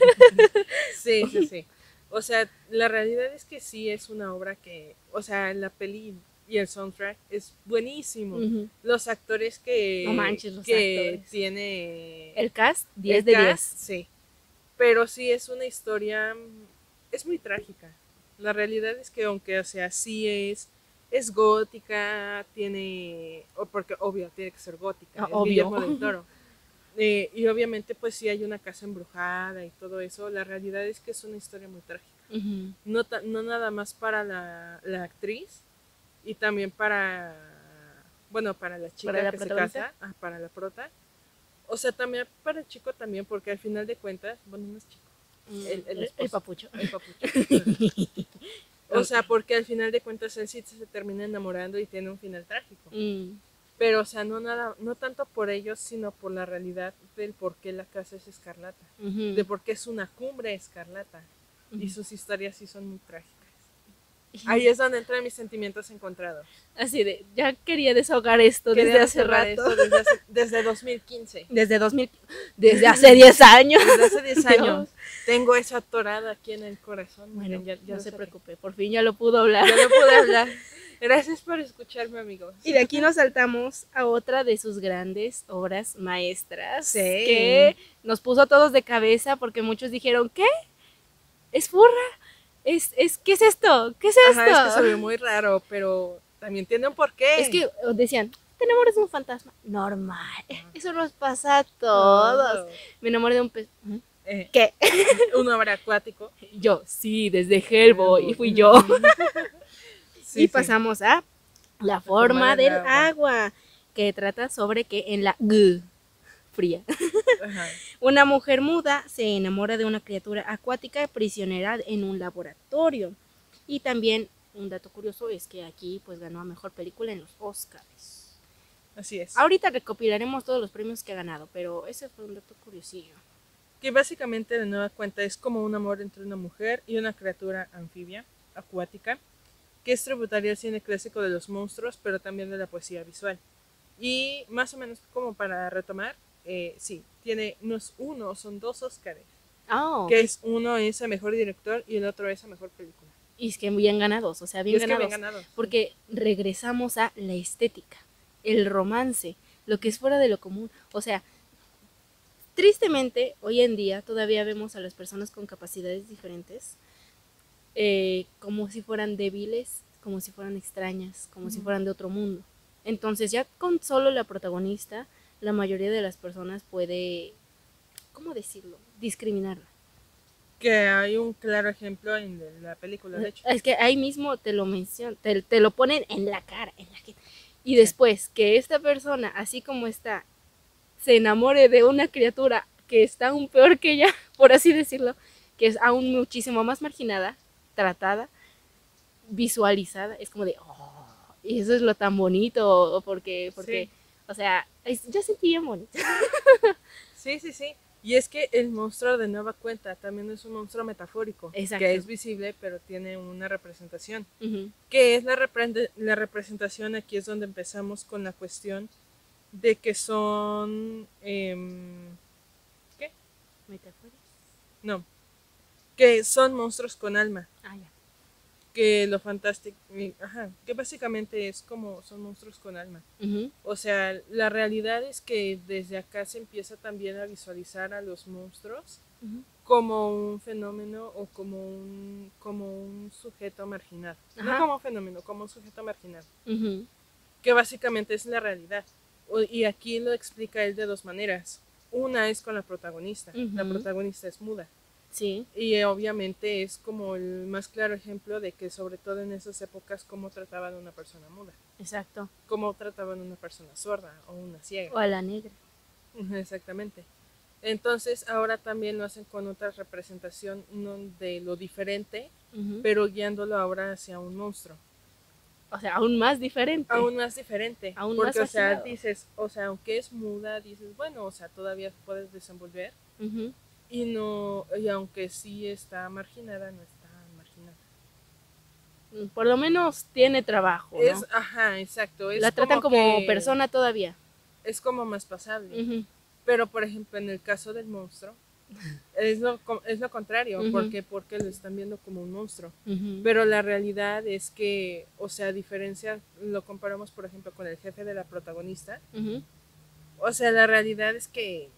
Sí, sí, sí. O sea, la realidad es que sí es una obra que, o sea, la peli y el soundtrack es buenísimo. Los actores que, no manches, los que actores. tiene... El cast, 10 de 10. Sí. Pero sí es una historia, es muy trágica. La realidad es que aunque, o sea, sí es gótica, tiene, porque obvio, tiene que ser gótica, es obvio. Guillermo del Toro. Y obviamente pues sí hay una casa embrujada y todo eso, la realidad es que es una historia muy trágica. No nada más para la actriz y también para, bueno, para la chica ¿Para la que se casa, para la prota. O sea, también para el chico también, porque al final de cuentas, bueno, no es chico. El papucho. El papucho. O sea, porque al final de cuentas él sí se termina enamorando y tiene un final trágico. Pero, o sea, no tanto por ellos, sino por la realidad del por qué la casa es escarlata. De por qué es una cumbre escarlata. Y sus historias sí son muy trágicas. Ahí es donde entran mis sentimientos encontrados. Así de, ya quería desahogar esto desde hace rato. Desde 2015. Desde hace 10 años. Desde hace 10 años. Tengo esa atorada aquí en el corazón. Bueno, miren, ya no se preocupe, por fin ya lo pudo hablar. Ya lo pude hablar. Gracias por escucharme, amigos. Y de aquí nos saltamos a otra de sus grandes obras maestras. Sí. Que nos puso a todos de cabeza porque muchos dijeron, ¿qué? ¿Es furra? ¿Qué es esto? ¿Qué es esto? Ajá, es que se ve muy raro, pero también tiene un porqué. Es que decían, te enamoras de un fantasma. Normal. Eso nos pasa a todos. Me enamoré de un pez. ¿Qué? Un hombre acuático. Yo, sí, desde Hellboy. Y fui yo. Sí, y pasamos a La forma del agua, que trata sobre que en la fría. Ajá. Una mujer muda se enamora de una criatura acuática prisionera en un laboratorio. Y también un dato curioso es que aquí pues ganó a mejor película en los Oscars. Así es. Ahorita recopilaremos todos los premios que ha ganado, pero ese fue un dato curiosillo. Que básicamente de nueva cuenta es como un amor entre una mujer y una criatura anfibia, acuática, que es tributaria al cine clásico de los monstruos, pero también de la poesía visual. Y más o menos como para retomar, sí, tiene no es uno, son 2 Óscares. Que es uno es a mejor director y el otro es a mejor película. Y es que bien ganados, o sea, bien ganados. Porque regresamos a la estética, el romance, lo que es fuera de lo común. O sea, tristemente, hoy en día todavía vemos a las personas con capacidades diferentes como si fueran débiles, como si fueran extrañas, como si fueran de otro mundo. Entonces ya con solo la protagonista, la mayoría de las personas puede, ¿cómo decirlo?, discriminarla. Que hay un claro ejemplo en la película, de hecho. Es que ahí mismo te lo mencionan, te lo ponen en la cara, y después que esta persona, así como está, se enamore de una criatura que está aún peor que ella, por así decirlo, que es aún muchísimo más marginada, tratada, visualizada, es como de, y eso es lo tan bonito, porque sí. O sea, yo sentí bien bonito. Sí. Y es que el monstruo de nueva cuenta también es un monstruo metafórico. Exacto. Que es visible, pero tiene una representación. Que es la representación, aquí es donde empezamos con la cuestión de que son... ¿qué? ¿Metáforas? No. Que son monstruos con alma. Ya. Que lo fantástico, que básicamente es como son monstruos con alma. O sea, la realidad es que desde acá se empieza también a visualizar a los monstruos como un fenómeno o como un sujeto marginado. No como un fenómeno, como un sujeto marginado. Que básicamente es la realidad. Y aquí lo explica él de 2 maneras. Una es con la protagonista. La protagonista es muda. Sí. Y obviamente es como el más claro ejemplo de que sobre todo en esas épocas cómo trataban a una persona muda. Exacto. Cómo trataban a una persona sorda o una ciega. O a la negra. Exactamente. Entonces ahora también lo hacen con otra representación de lo diferente, pero guiándolo ahora hacia un monstruo. O sea, aún más diferente. Aún más diferente. Aún porque, más o sea, dices, o sea, aunque es muda, dices, bueno, o sea, todavía puedes desenvolver. Y no, y aunque sí está marginada, no está marginada. Por lo menos tiene trabajo, ¿no? Es, ajá, exacto. Es La tratan como que persona todavía. es como más pasable. Ujú, Pero, por ejemplo, en el caso del monstruo, es lo contrario, Ujú. porque lo están viendo como un monstruo. ujú, Pero la realidad es que, o sea, a diferencia, lo comparamos, por ejemplo, con el jefe de la protagonista. ujú. O sea, la realidad es que,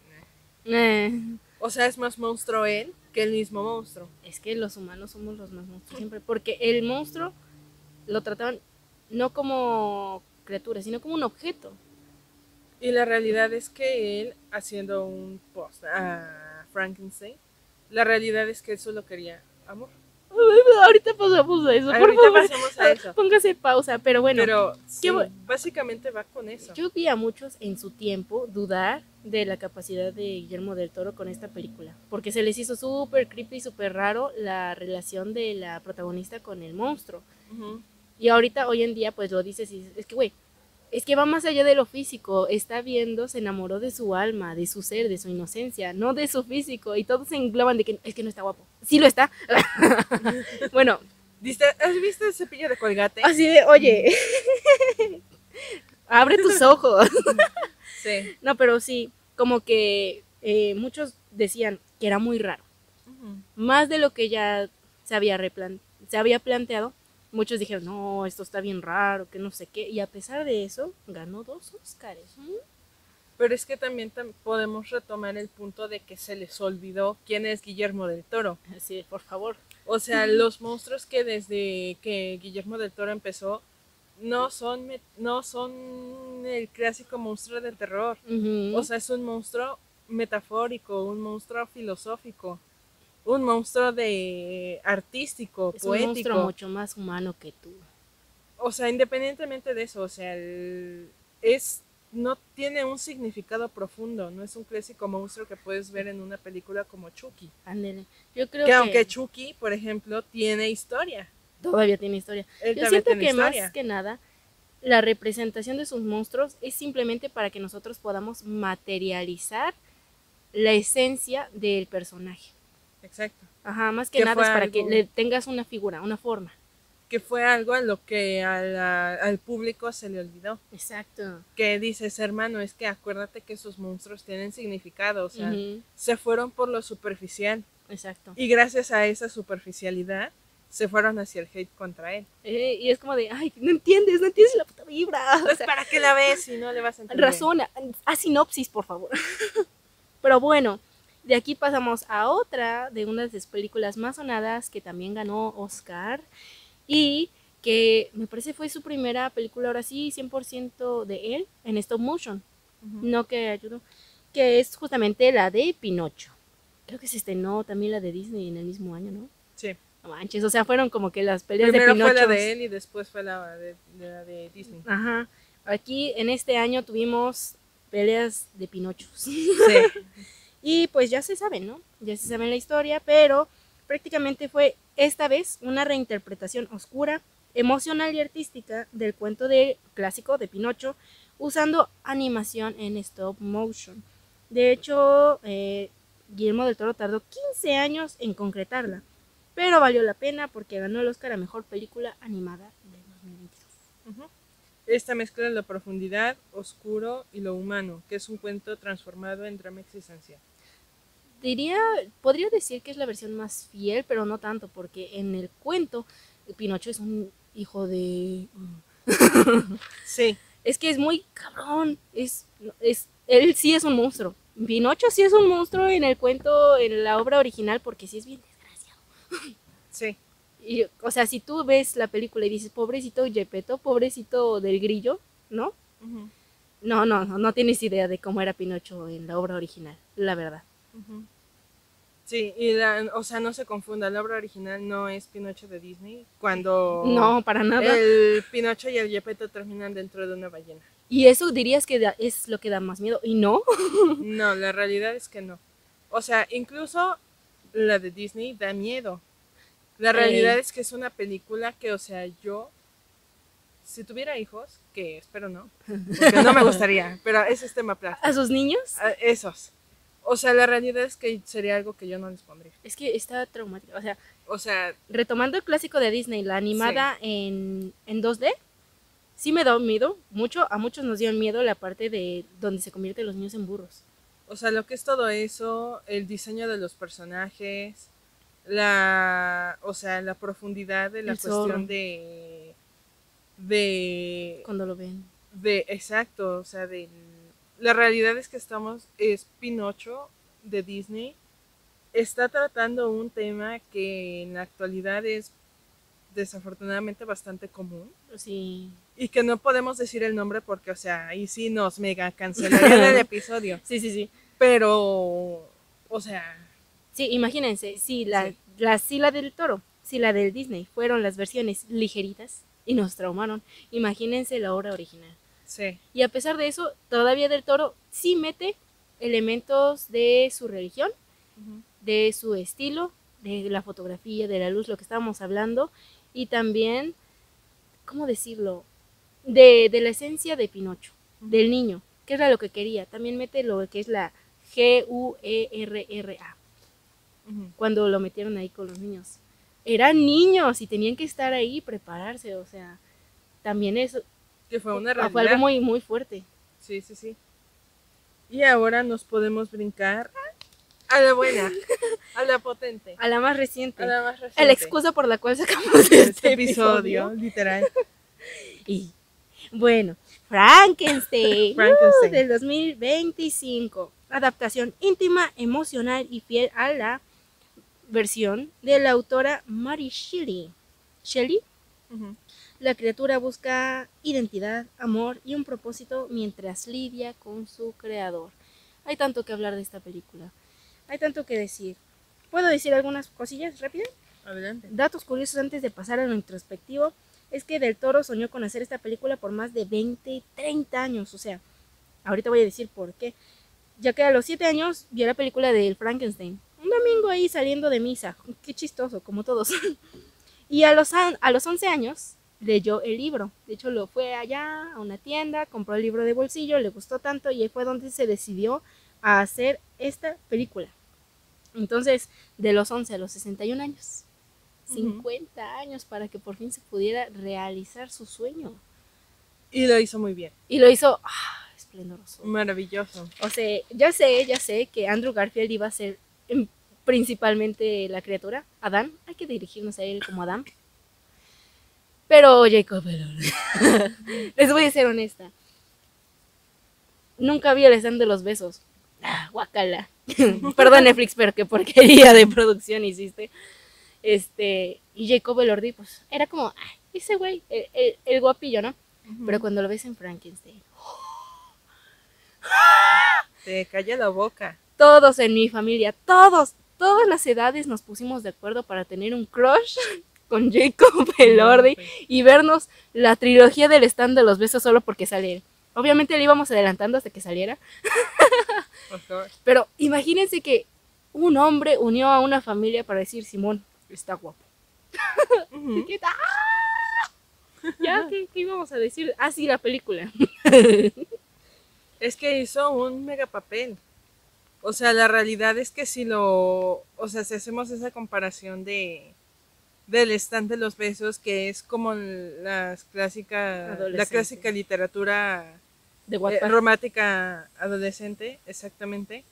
Eh, o sea, es más monstruo él que el mismo monstruo. es que los humanos somos los más monstruos siempre, porque el monstruo lo trataban no como criatura, sino como un objeto. Y la realidad es que él, haciendo un post a Frankenstein, la realidad es que él solo quería amor. Ahorita pasamos a eso, por Ahorita favor. pasamos a eso. Póngase pausa, pero bueno. Pero sí, ¿qué, básicamente va con eso. Yo vi a muchos en su tiempo dudar de la capacidad de Guillermo del Toro con esta película, porque se les hizo súper creepy, súper raro la relación de la protagonista con el monstruo. Uh-huh. Y ahorita, hoy en día, pues lo dices y es que, güey, es que va más allá de lo físico, está viendo, se enamoró de su alma, de su ser, de su inocencia, no de su físico, y todos se engloban de que es que no está guapo. Sí lo está. Bueno. ¿Has visto el cepillo de Colgate? Así de, oye, abre tus ojos. Sí. No, pero sí, como que muchos decían que era muy raro. Uh-huh. Más de lo que ya se había planteado. Muchos dijeron, no, esto está bien raro, que no sé qué. Y a pesar de eso, ganó 2 Óscares. Pero es que también podemos retomar el punto de que se les olvidó quién es Guillermo del Toro. Sí, por favor. O sea, los monstruos que desde que Guillermo del Toro empezó no son el clásico monstruo del terror. Uh-huh. O sea, es un monstruo metafórico, un monstruo filosófico, un monstruo de artístico, es poético. Un monstruo mucho más humano que tú. O sea, independientemente de eso, o sea, no tiene un significado profundo, no es un clásico monstruo que puedes ver en una película como Chucky. Ándele. Yo creo que aunque Chucky, por ejemplo, tiene historia. Todavía tiene historia. Yo siento que más que nada la representación de sus monstruos es simplemente para que nosotros podamos materializar la esencia del personaje. Exacto. Ajá, más que nada es para que le tengas una figura, una forma. Que fue algo a lo que al público se le olvidó. Exacto. Que dices, hermano, es que acuérdate que esos monstruos tienen significado, o sea, se fueron por lo superficial. Exacto. Y gracias a esa superficialidad, se fueron hacia el hate contra él. Y es como de, ay, no entiendes la puta vibra. O sea, ¿para qué la ves si no le vas a entender? Razona, haz sinopsis, por favor. Pero bueno, de aquí pasamos a otra de una de las películas más sonadas que también ganó Oscar y que me parece fue su primera película, ahora sí, 100% de él en stop motion. No que ayudó, que es justamente la de Pinocho. Creo que se estrenó también la de Disney en el mismo año, ¿no? Sí. No manches, o sea, fueron como que las peleas Primero de Pinocho. Primero fue la de él y después fue la de Disney. Ajá. Aquí en este año tuvimos peleas de Pinochos. Sí. Y pues ya se sabe, ¿no? Ya se sabe la historia, pero prácticamente fue esta vez una reinterpretación oscura, emocional y artística del cuento clásico de Pinocho, usando animación en stop motion. De hecho, Guillermo del Toro tardó 15 años en concretarla, pero valió la pena porque ganó el Oscar a Mejor Película Animada de 2022. Esta mezcla la profundidad, oscuro y lo humano, que es un cuento transformado en drama existencial. Podría decir que es la versión más fiel, pero no tanto, porque en el cuento Pinocho es un hijo de... Sí. Es que es muy cabrón, él sí es un monstruo. Pinocho sí es un monstruo en el cuento, en la obra original, porque sí es bien desgraciado. Sí. Y, o sea, si tú ves la película y dices, pobrecito Gepetto, pobrecito del grillo, ¿no? Uh-huh. No tienes idea de cómo era Pinocho en la obra original, la verdad. Uh-huh. Sí, y o sea, no se confunda, la obra original no es Pinocho de Disney, cuando... No, para nada. El Pinocho y el Gepetto terminan dentro de una ballena. Y eso dirías que es lo que da más miedo, ¿y no? No, la realidad es que no. O sea, incluso la de Disney da miedo. La realidad es que es una película que, o sea, yo, si tuviera hijos, que espero no, porque no me gustaría, pero ese es tema plástico. ¿A sus niños? Esos. O sea, la realidad es que sería algo que yo no les pondría. Es que está traumático. O sea, Retomando el clásico de Disney, la animada en 2D, sí me da miedo. Mucho, a muchos nos dio miedo la parte de donde se convierten los niños en burros. o sea, lo que es todo eso, el diseño de los personajes, o sea, la profundidad de la El cuestión zorro. Cuando lo ven. exacto, o sea, la realidad es que es Pinocho de Disney, está tratando un tema que en la actualidad es desafortunadamente bastante común. Sí. Y que no podemos decir el nombre porque, o sea, ahí sí nos mega cancelarían el episodio. Sí. Pero, o sea... Sí, imagínense, si la del Toro, si la del Disney fueron las versiones ligeritas y nos traumaron, imagínense la obra original. Sí. Y a pesar de eso, todavía del Toro sí mete elementos de su religión, de su estilo, de la fotografía, de la luz, lo que estábamos hablando, y también, ¿cómo decirlo? De la esencia de Pinocho, del niño, que era lo que quería. También mete lo que es la GUERRA. Cuando lo metieron ahí con los niños. Eran niños y tenían que estar ahí y prepararse, o sea, también eso. Que fue una realidad. Fue algo muy, muy fuerte. Sí. Y ahora nos podemos brincar a la buena, a la potente, a la más reciente. A la más reciente. A la excusa por la cual sacamos este episodio. Literal. Y bueno, Frankenstein, del 2025. Adaptación íntima, emocional y fiel a la versión de la autora Mary Shelley. La criatura busca identidad, amor y un propósito mientras lidia con su creador. Hay tanto que hablar de esta película. Hay tanto que decir. ¿Puedo decir algunas cosillas rápidas? Adelante. Datos curiosos antes de pasar a lo introspectivo. Es que Del Toro soñó con hacer esta película por más de 20, 30 años. O sea, ahorita voy a decir por qué. Ya que a los 7 años vio la película de Frankenstein. Un domingo ahí saliendo de misa. Qué chistoso, como todos. Y a los 11 años leyó el libro. De hecho, lo fue allá a una tienda, compró el libro de bolsillo, le gustó tanto y ahí fue donde se decidió a hacer esta película. Entonces, de los 11 a los 61 años, 50 años para que por fin se pudiera realizar su sueño. Y lo hizo muy bien. Y lo hizo esplendoroso. Maravilloso. O sea, ya sé que Andrew Garfield iba a ser principalmente la criatura, Adán. Hay que dirigirnos a él como Adán. Pero Jacob Elordi, les voy a ser honesta, nunca vi el stand de los besos. Guacala. Perdón, Netflix, pero qué porquería de producción hiciste. Y Jacob Elordi, pues, era como, ese güey, el guapillo, ¿no? Pero cuando lo ves en Frankenstein, te calla la boca. Todos en mi familia, todas las edades nos pusimos de acuerdo para tener un crush con Jacob Elordi y vernos la trilogía del stand de los besos solo porque sale él. Obviamente le íbamos adelantando hasta que saliera. Pero imagínense que un hombre unió a una familia para decir, Simón, está guapo. ¿Qué tal? ¿Ya? ¿Qué íbamos a decir? Sí, la película. Es que hizo un mega papel. O sea, la realidad es que si hacemos esa comparación del stand de los besos, que es como la clásica literatura de romántica adolescente, exactamente,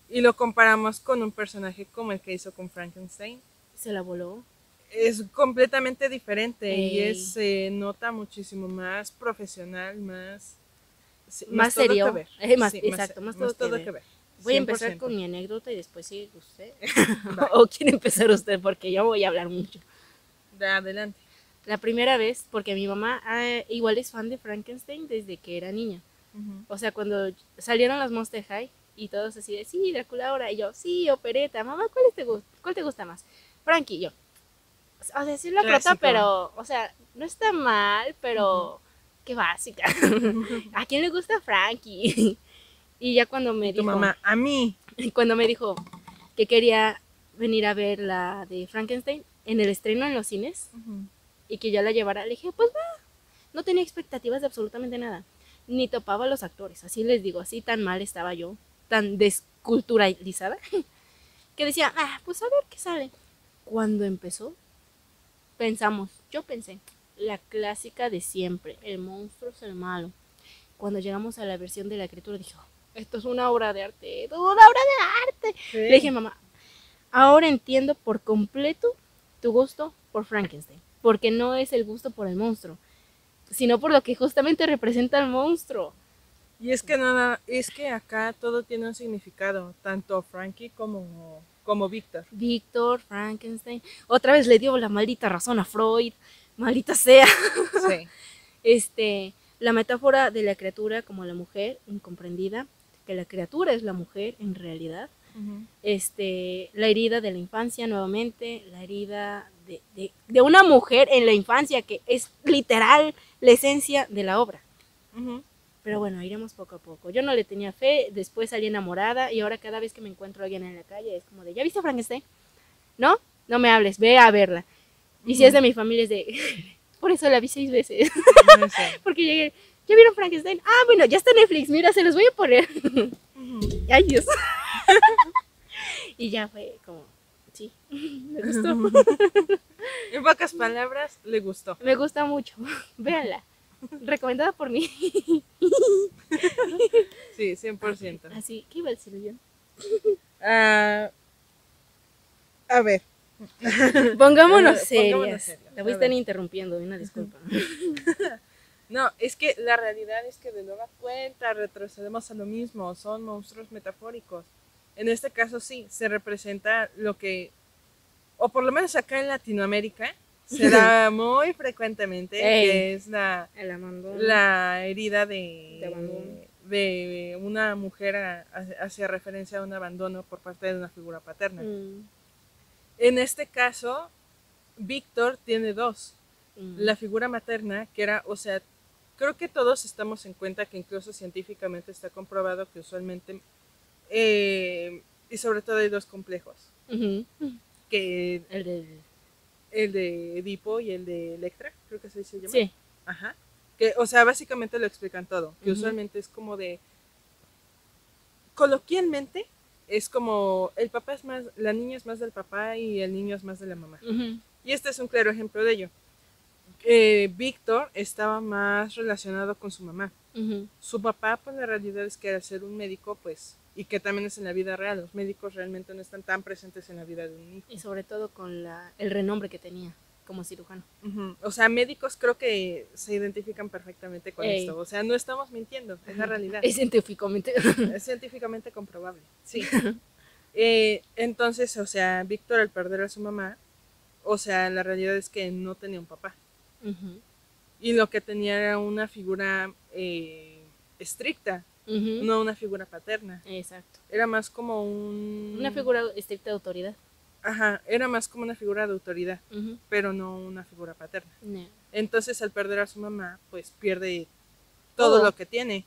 y lo comparamos con un personaje como el que hizo con Frankenstein, se la voló. Es completamente diferente y se nota muchísimo más profesional, más serio. Más todo que ver. Voy a empezar con mi anécdota y después sigue usted. ¿O quiere empezar usted? Porque yo voy a hablar mucho. Adelante. La primera vez, porque mi mamá igual es fan de Frankenstein desde que era niña. O sea, cuando salieron las Monster High y todos así de, sí, Drácula ahora. Y yo, sí, opereta. Mamá, ¿cuál te gusta más? Frankie, yo. O sea, sí la prota, pero, o sea, no está mal, pero qué básica. ¿A quién le gusta Frankie? Y ya cuando me dijo... Tu mamá, a mí. Cuando me dijo que quería venir a ver la de Frankenstein en el estreno en los cines y que yo la llevara, le dije, pues va. No tenía expectativas de absolutamente nada. Ni topaba a los actores, así les digo, así tan mal estaba yo, tan culturalizada, que decía, pues a ver qué sale. Cuando empezó, yo pensé, la clásica de siempre, el monstruo es el malo. Cuando llegamos a la versión de la criatura, dije, esto es una obra de arte, una obra de arte. Sí. Le dije, mamá, ahora entiendo por completo tu gusto por Frankenstein, porque no es el gusto por el monstruo, sino por lo que justamente representa el monstruo. Y es que acá todo tiene un significado, tanto Frankie como Víctor. Víctor, Frankenstein, otra vez le dio la maldita razón a Freud, maldita sea. Sí. La metáfora de la criatura como la mujer incomprendida, que la criatura es la mujer en realidad. La herida de la infancia nuevamente, la herida de una mujer en la infancia, que es literal la esencia de la obra. Pero bueno, iremos poco a poco. Yo no le tenía fe, después salí enamorada y ahora cada vez que me encuentro a alguien en la calle es como de, ¿ya viste a Frankenstein? ¿No? No me hables, ve a verla. Y si es de mi familia es de, por eso la vi 6 veces. No sé. Porque llegué, ¿ya vieron Frankenstein? Bueno, ya está en Netflix, mira, se los voy a poner. Ay, Dios. Y ya fue como, sí, me gustó. En pocas palabras, le gustó. Me gusta mucho, véanla. Recomendada por mí. Sí, 100%. Así, ¿qué iba a decir yo? A ver. Pongámonos serias. La voy a estar interrumpiendo, una disculpa. No, es que la realidad es que de nueva cuenta retrocedemos a lo mismo, son monstruos metafóricos. En este caso sí, se representa lo que, o por lo menos acá en Latinoamérica, se da muy frecuentemente, que es la herida de una mujer hacia referencia a un abandono por parte de una figura paterna. En este caso, Víctor tiene 2. La figura materna, que era, o sea, creo que todos estamos en cuenta que incluso científicamente está comprobado que usualmente, y sobre todo hay 2 complejos, que el de Edipo y el de Electra, creo que así se llama. Sí. Ajá. Que, o sea, básicamente lo explican todo. Que usualmente es como de, coloquialmente, es como el papá es más, la niña es más del papá y el niño es más de la mamá. Y este es un claro ejemplo de ello. Víctor estaba más relacionado con su mamá. Su papá, pues la realidad es que al ser un médico, pues, y que también es en la vida real, los médicos realmente no están tan presentes en la vida de un hijo. Y sobre todo con el renombre que tenía como cirujano. O sea, médicos creo que se identifican perfectamente con esto. O sea, no estamos mintiendo, es la realidad. Es científicamente. Es científicamente comprobable, sí. Entonces, o sea, Víctor al perder a su mamá, o sea, la realidad es que no tenía un papá. Y lo que tenía era una figura estricta, no una figura paterna. Exacto. Era más como una figura estricta de autoridad. Ajá, era más como una figura de autoridad, pero no una figura paterna. Entonces, al perder a su mamá, pues pierde todo lo que tiene.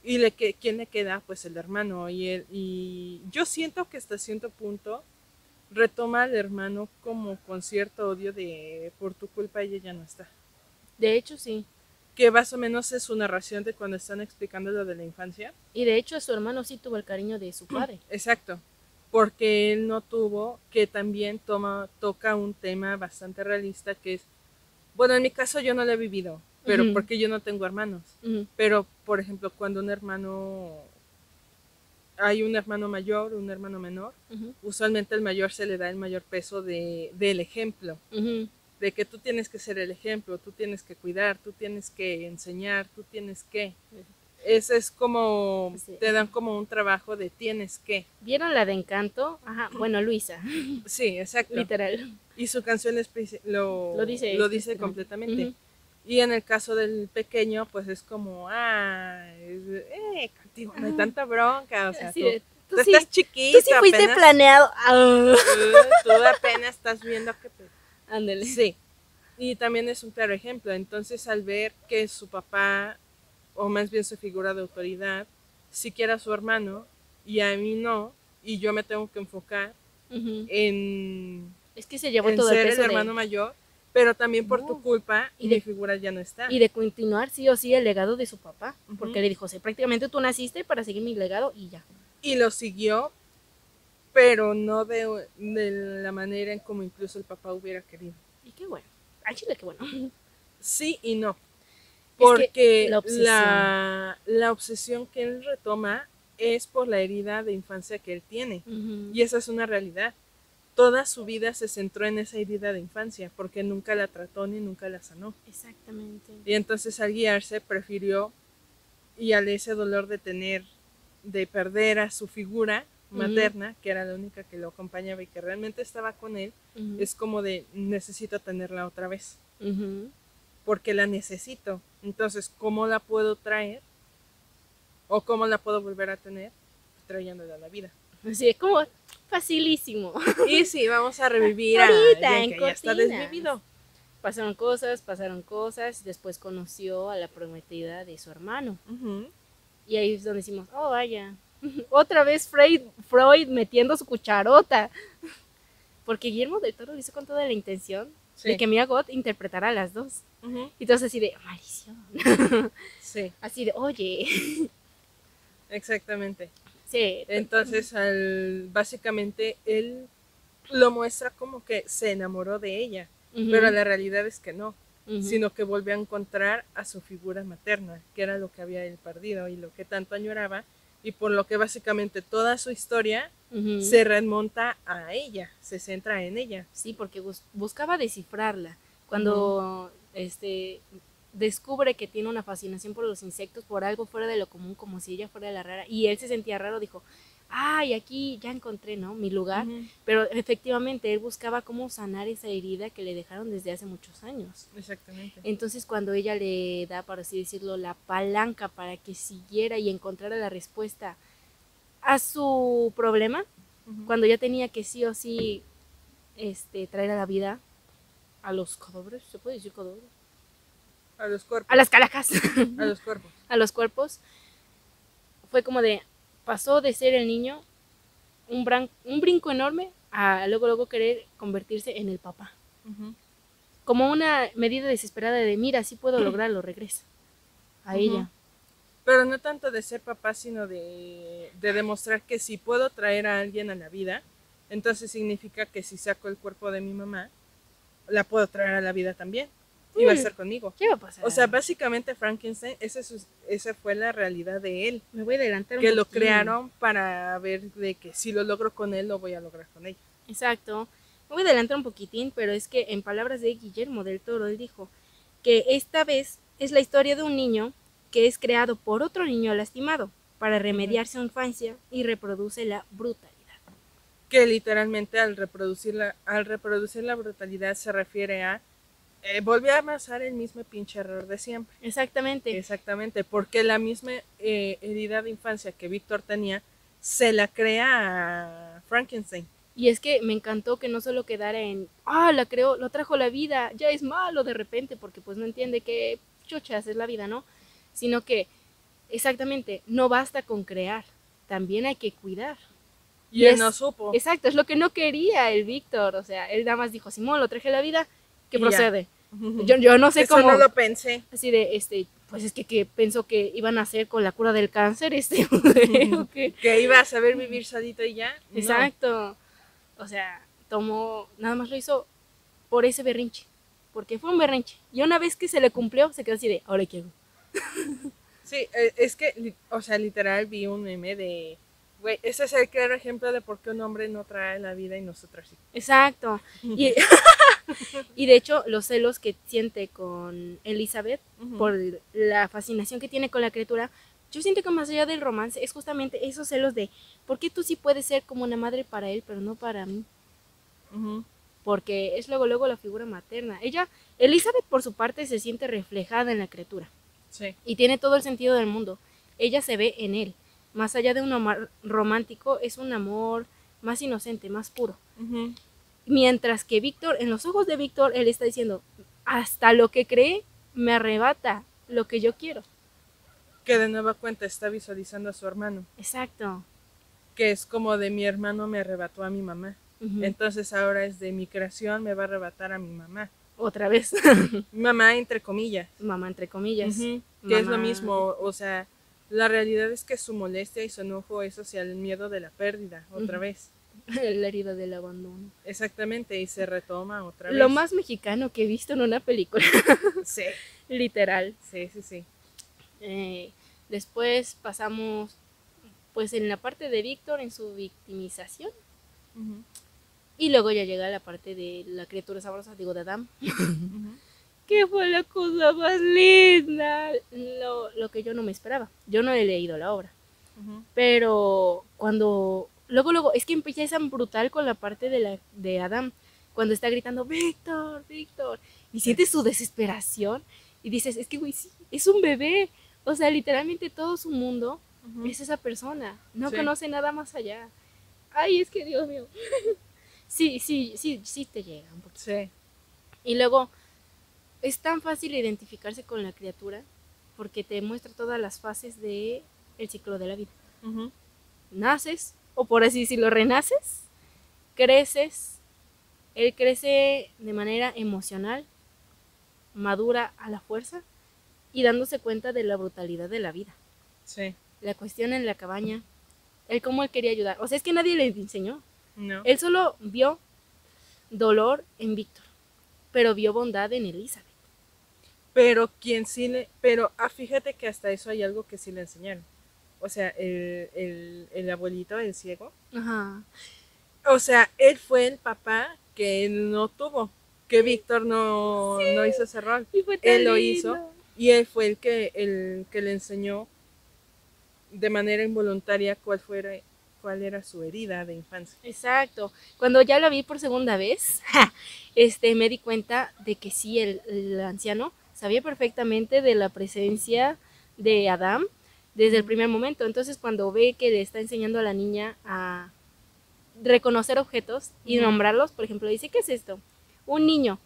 Y ¿quién le queda? Pues el hermano. Y yo siento que hasta cierto punto retoma al hermano como con cierto odio de por tu culpa ella ya no está. De hecho, sí. Que más o menos es su narración de cuando están explicando lo de la infancia. Y de hecho su hermano sí tuvo el cariño de su padre. Exacto. Porque él no tuvo, que también toca un tema bastante realista, que es, bueno, en mi caso yo no lo he vivido, pero porque yo no tengo hermanos. Pero, por ejemplo, cuando hay un hermano mayor, un hermano menor, usualmente el mayor se le da el mayor peso del ejemplo. De que tú tienes que ser el ejemplo, tú tienes que cuidar, tú tienes que enseñar, tú tienes que... Ese es como, sí. Te dan como un trabajo de tienes que. ¿Vieron la de Encanto? Ajá, bueno, Luisa. Sí, exacto. Literal. Y su canción lo dice completamente. Y en el caso del pequeño, pues es como, contigo no hay tanta bronca, o sea, sí, tú sí, estás chiquito. Tú sí fuiste apenas, planeado. Tú apenas estás viendo que te... Ándale. Sí. Y también es un claro ejemplo. Entonces, al ver que su papá, o más bien su figura de autoridad, sí quiere a su hermano y a mí no, y yo me tengo que enfocar en, es que se llevó todo ser el peso el hermano mayor, pero también por tu culpa y mi figura ya no está. Y de continuar sí o sí el legado de su papá, porque le dijo, prácticamente tú naciste para seguir mi legado y ya. Y lo siguió pero no de la manera en como incluso el papá hubiera querido. Y qué bueno. Al chile, qué bueno. Sí y no. Es Porque que la obsesión. la obsesión que él retoma es por la herida de infancia que él tiene. Y esa es una realidad. Toda su vida se centró en esa herida de infancia, porque nunca la trató ni nunca la sanó. Exactamente. Y entonces al guiarse prefirió, y al ese dolor de perder a su figura materna, que era la única que lo acompañaba y que realmente estaba con él, es como de necesito tenerla otra vez. Porque la necesito. Entonces, ¿cómo la puedo traer? ¿O cómo la puedo volver a tener? Trayéndola a la vida. Así es como facilísimo. Y sí, vamos a revivir ahorita, a alguien que ya está desvivido. Pasaron cosas, después conoció a la prometida de su hermano. Y ahí es donde decimos, oh vaya, otra vez Freud metiendo su cucharota. Porque Guillermo del Toro lo hizo con toda la intención de que Mia Goth interpretara a las dos. Y entonces así de, maldición. Sí. Así de, oye. Exactamente. Sí. Entonces, básicamente, él lo muestra como que se enamoró de ella, pero la realidad es que no, sino que volvió a encontrar a su figura materna, que era lo que había él perdido y lo que tanto añoraba, y por lo que básicamente toda su historia se remonta a ella, se centra en ella. Sí, porque buscaba descifrarla. Cuando descubre que tiene una fascinación por los insectos, por algo fuera de lo común, como si ella fuera la rara, y él se sentía raro, dijo, ay, aquí ya encontré, ¿no?, mi lugar. Pero efectivamente él buscaba cómo sanar esa herida que le dejaron desde hace muchos años. Exactamente. Entonces cuando ella le da, por así decirlo, la palanca para que siguiera y encontrara la respuesta a su problema, cuando ya tenía que sí o sí traer a la vida a los cadáveres, ¿se puede decir cadáveres? A los cuerpos. A las calacas. A los cuerpos. A los cuerpos. Fue como de, pasó de ser el niño un brinco enorme a luego querer convertirse en el papá. Como una medida desesperada de, mira, sí puedo lograrlo, regresa a ella. Pero no tanto de ser papá, sino de demostrar que si puedo traer a alguien a la vida, entonces significa que si saco el cuerpo de mi mamá, la puedo traer a la vida también. Y va a ser conmigo. ¿Qué va a pasar? O sea, básicamente Frankenstein, esa fue la realidad de él. Me voy a adelantar un poquito. Que lo crearon para ver de que si lo logro con él, lo voy a lograr con ella. Exacto. Me voy a adelantar un poquitín, pero es que en palabras de Guillermo del Toro, él dijo que esta vez es la historia de un niño que es creado por otro niño lastimado para remediar su infancia y reproduce la brutalidad. Que literalmente al reproducir la brutalidad se refiere a volví a pasar el mismo pinche error de siempre. Exactamente, porque la misma herida de infancia que Víctor tenía se la crea a Frankenstein. Y es que me encantó que no solo quedara en, la creó, lo trajo la vida, ya es malo de repente, porque pues no entiende qué chuchas es la vida, ¿no? Sino que, exactamente, no basta con crear, también hay que cuidar. Y él no supo. Exacto, es lo que no quería el Víctor, o sea, él nada más dijo, Simón, lo traje a la vida, ¿qué procede? Yo no sé cómo. Eso no lo pensé. Así de, pues es que pensó que iban a hacer con la cura del cáncer, que iba a saber vivir solito y ya. Exacto. O sea, nada más lo hizo por ese berrinche, porque fue un berrinche. Y una vez que se le cumplió, se quedó así de, ahora qué hago. Sí, es que, o sea, literal vi un meme de, güey, ese es el claro ejemplo de por qué un hombre no trae la vida y nosotros sí. Exacto. Y de hecho, los celos que siente con Elizabeth por la fascinación que tiene con la criatura, yo siento que más allá del romance es justamente esos celos de ¿por qué tú sí puedes ser como una madre para él, pero no para mí? Porque es luego la figura materna. Elizabeth por su parte se siente reflejada en la criatura. Sí. Y tiene todo el sentido del mundo. Ella se ve en él. Más allá de un amor romántico, es un amor más inocente, más puro. Mientras que Víctor, en los ojos de Víctor, él está diciendo, hasta lo que cree me arrebata lo que yo quiero. Que de nueva cuenta está visualizando a su hermano. Exacto. Que es como de mi hermano me arrebató a mi mamá. Entonces ahora es de mi creación me va a arrebatar a mi mamá. Otra vez. Mamá entre comillas. Mamá entre comillas. Que es lo mismo, o sea, la realidad es que su molestia y su enojo es hacia el miedo de la pérdida, otra vez. La herida del abandono. Exactamente, y se retoma otra vez. Lo más mexicano que he visto en una película. Sí. Literal. Sí, sí, sí. Después pasamos pues en la parte de Víctor en su victimización. Y luego ya llega la parte de la criatura sabrosa, digo, de Adam. Que fue la cosa más linda. Lo que yo no me esperaba. Yo no he leído la obra. Pero cuando... Luego, es que empiezan brutal con la parte de Adam. Cuando está gritando, Víctor, Víctor. Y sientes su desesperación. Y dices, es que güey, sí, es un bebé. O sea, literalmente todo su mundo es esa persona. No conoce nada más allá. Ay, es que Dios mío. Sí te llega un poquito. Sí. Y luego es tan fácil identificarse con la criatura porque te muestra todas las fases del ciclo de la vida. Naces, o por así decirlo, renaces, creces, él crece de manera emocional, madura a la fuerza y dándose cuenta de la brutalidad de la vida. Sí. La cuestión en la cabaña, él cómo él quería ayudar. O sea, es que nadie le enseñó. No. Él solo vio dolor en Víctor, pero vio bondad en Elizabeth. Pero fíjate que hasta eso hay algo que sí le enseñaron. O sea, el abuelito, el ciego. Ajá. O sea, él fue el papá que él no tuvo. Que Víctor no hizo ese rol. Él lo hizo. Y él fue el que le enseñó de manera involuntaria cuál era su herida de infancia. Exacto. Cuando ya la vi por segunda vez, me di cuenta de que sí, el anciano sabía perfectamente de la presencia de Adam desde el primer momento. Entonces, cuando ve que le está enseñando a la niña a reconocer objetos y nombrarlos, por ejemplo, dice, ¿qué es esto? Un niño.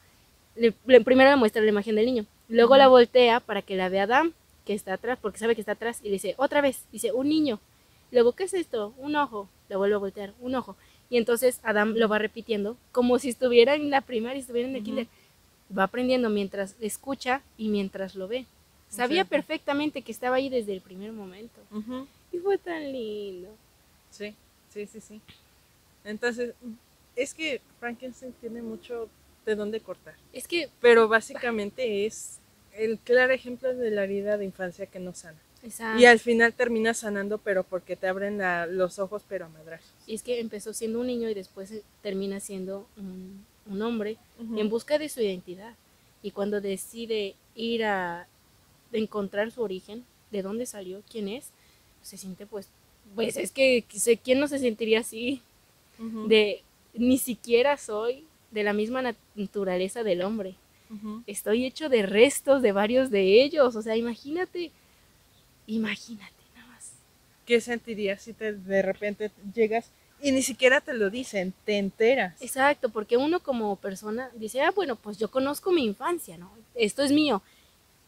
Primero le muestra la imagen del niño. Luego la voltea para que la vea Adam, que está atrás, porque sabe que está atrás, y le dice, otra vez, dice, un niño. Luego, ¿qué es esto? Un ojo. Le vuelve a voltear, un ojo. Y entonces Adam lo va repitiendo como si estuviera en la primaria, estuviera en el kinder. Va aprendiendo mientras escucha y mientras lo ve. Sabía perfectamente que estaba ahí desde el primer momento. Y fue tan lindo. Sí. Entonces, es que Frankenstein tiene mucho de dónde cortar. Es que... Pero básicamente es el claro ejemplo de la herida de infancia que no sana. Exacto. Y al final termina sanando, pero porque te abren los ojos, pero a madrazos. Y es que empezó siendo un niño y después termina siendo un hombre en busca de su identidad. Y cuando decide ir a encontrar su origen, de dónde salió, quién es, se siente pues es que quién no se sentiría así, de ni siquiera soy de la misma naturaleza del hombre. Estoy hecho de restos de varios de ellos. O sea, imagínate nada más. ¿Qué sentirías si de repente llegas y ni siquiera te lo dicen, te enteras? Exacto, porque uno como persona dice, bueno, pues yo conozco mi infancia, ¿no? Esto es mío.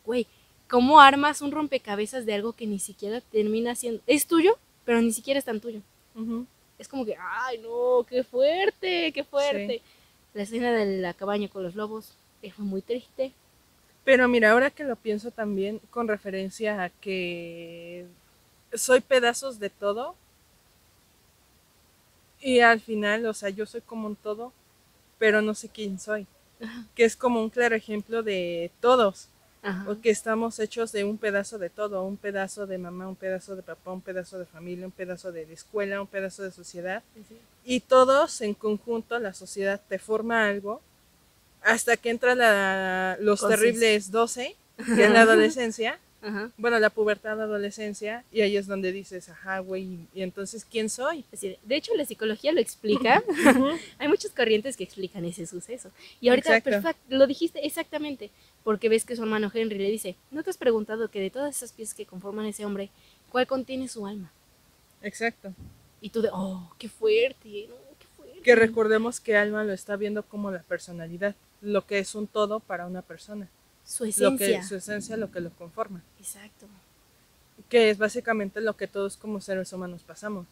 Güey, ¿cómo armas un rompecabezas de algo que ni siquiera termina siendo... Es tuyo, pero ni siquiera es tan tuyo? Es como que, ay, no, qué fuerte, qué fuerte. Sí. La escena de la cabaña con los lobos fue muy triste. Pero mira, ahora que lo pienso también con referencia a que soy pedazos de todo y al final, o sea, yo soy como un todo, pero no sé quién soy. Que es como un claro ejemplo de todos. Porque estamos hechos de un pedazo de todo, un pedazo de mamá, un pedazo de papá, un pedazo de familia, un pedazo de escuela, un pedazo de sociedad. Y todos en conjunto, la sociedad te forma algo hasta que entra los terribles 12, que es la adolescencia, bueno, la pubertad, adolescencia, y ahí es donde dices, ajá, güey, y entonces, ¿quién soy? De hecho, la psicología lo explica. Hay muchas corrientes que explican ese suceso. Y ahorita, lo dijiste exactamente, porque ves que su hermano Henry le dice, ¿no te has preguntado que de todas esas piezas que conforman ese hombre, cuál contiene su alma? Exacto. Y tú qué fuerte, ¿no? Qué fuerte. Que recordemos que alma lo está viendo como la personalidad, lo que es un todo para una persona. Su esencia. Su esencia, lo que lo conforma. Exacto. Que es básicamente lo que todos como seres humanos pasamos.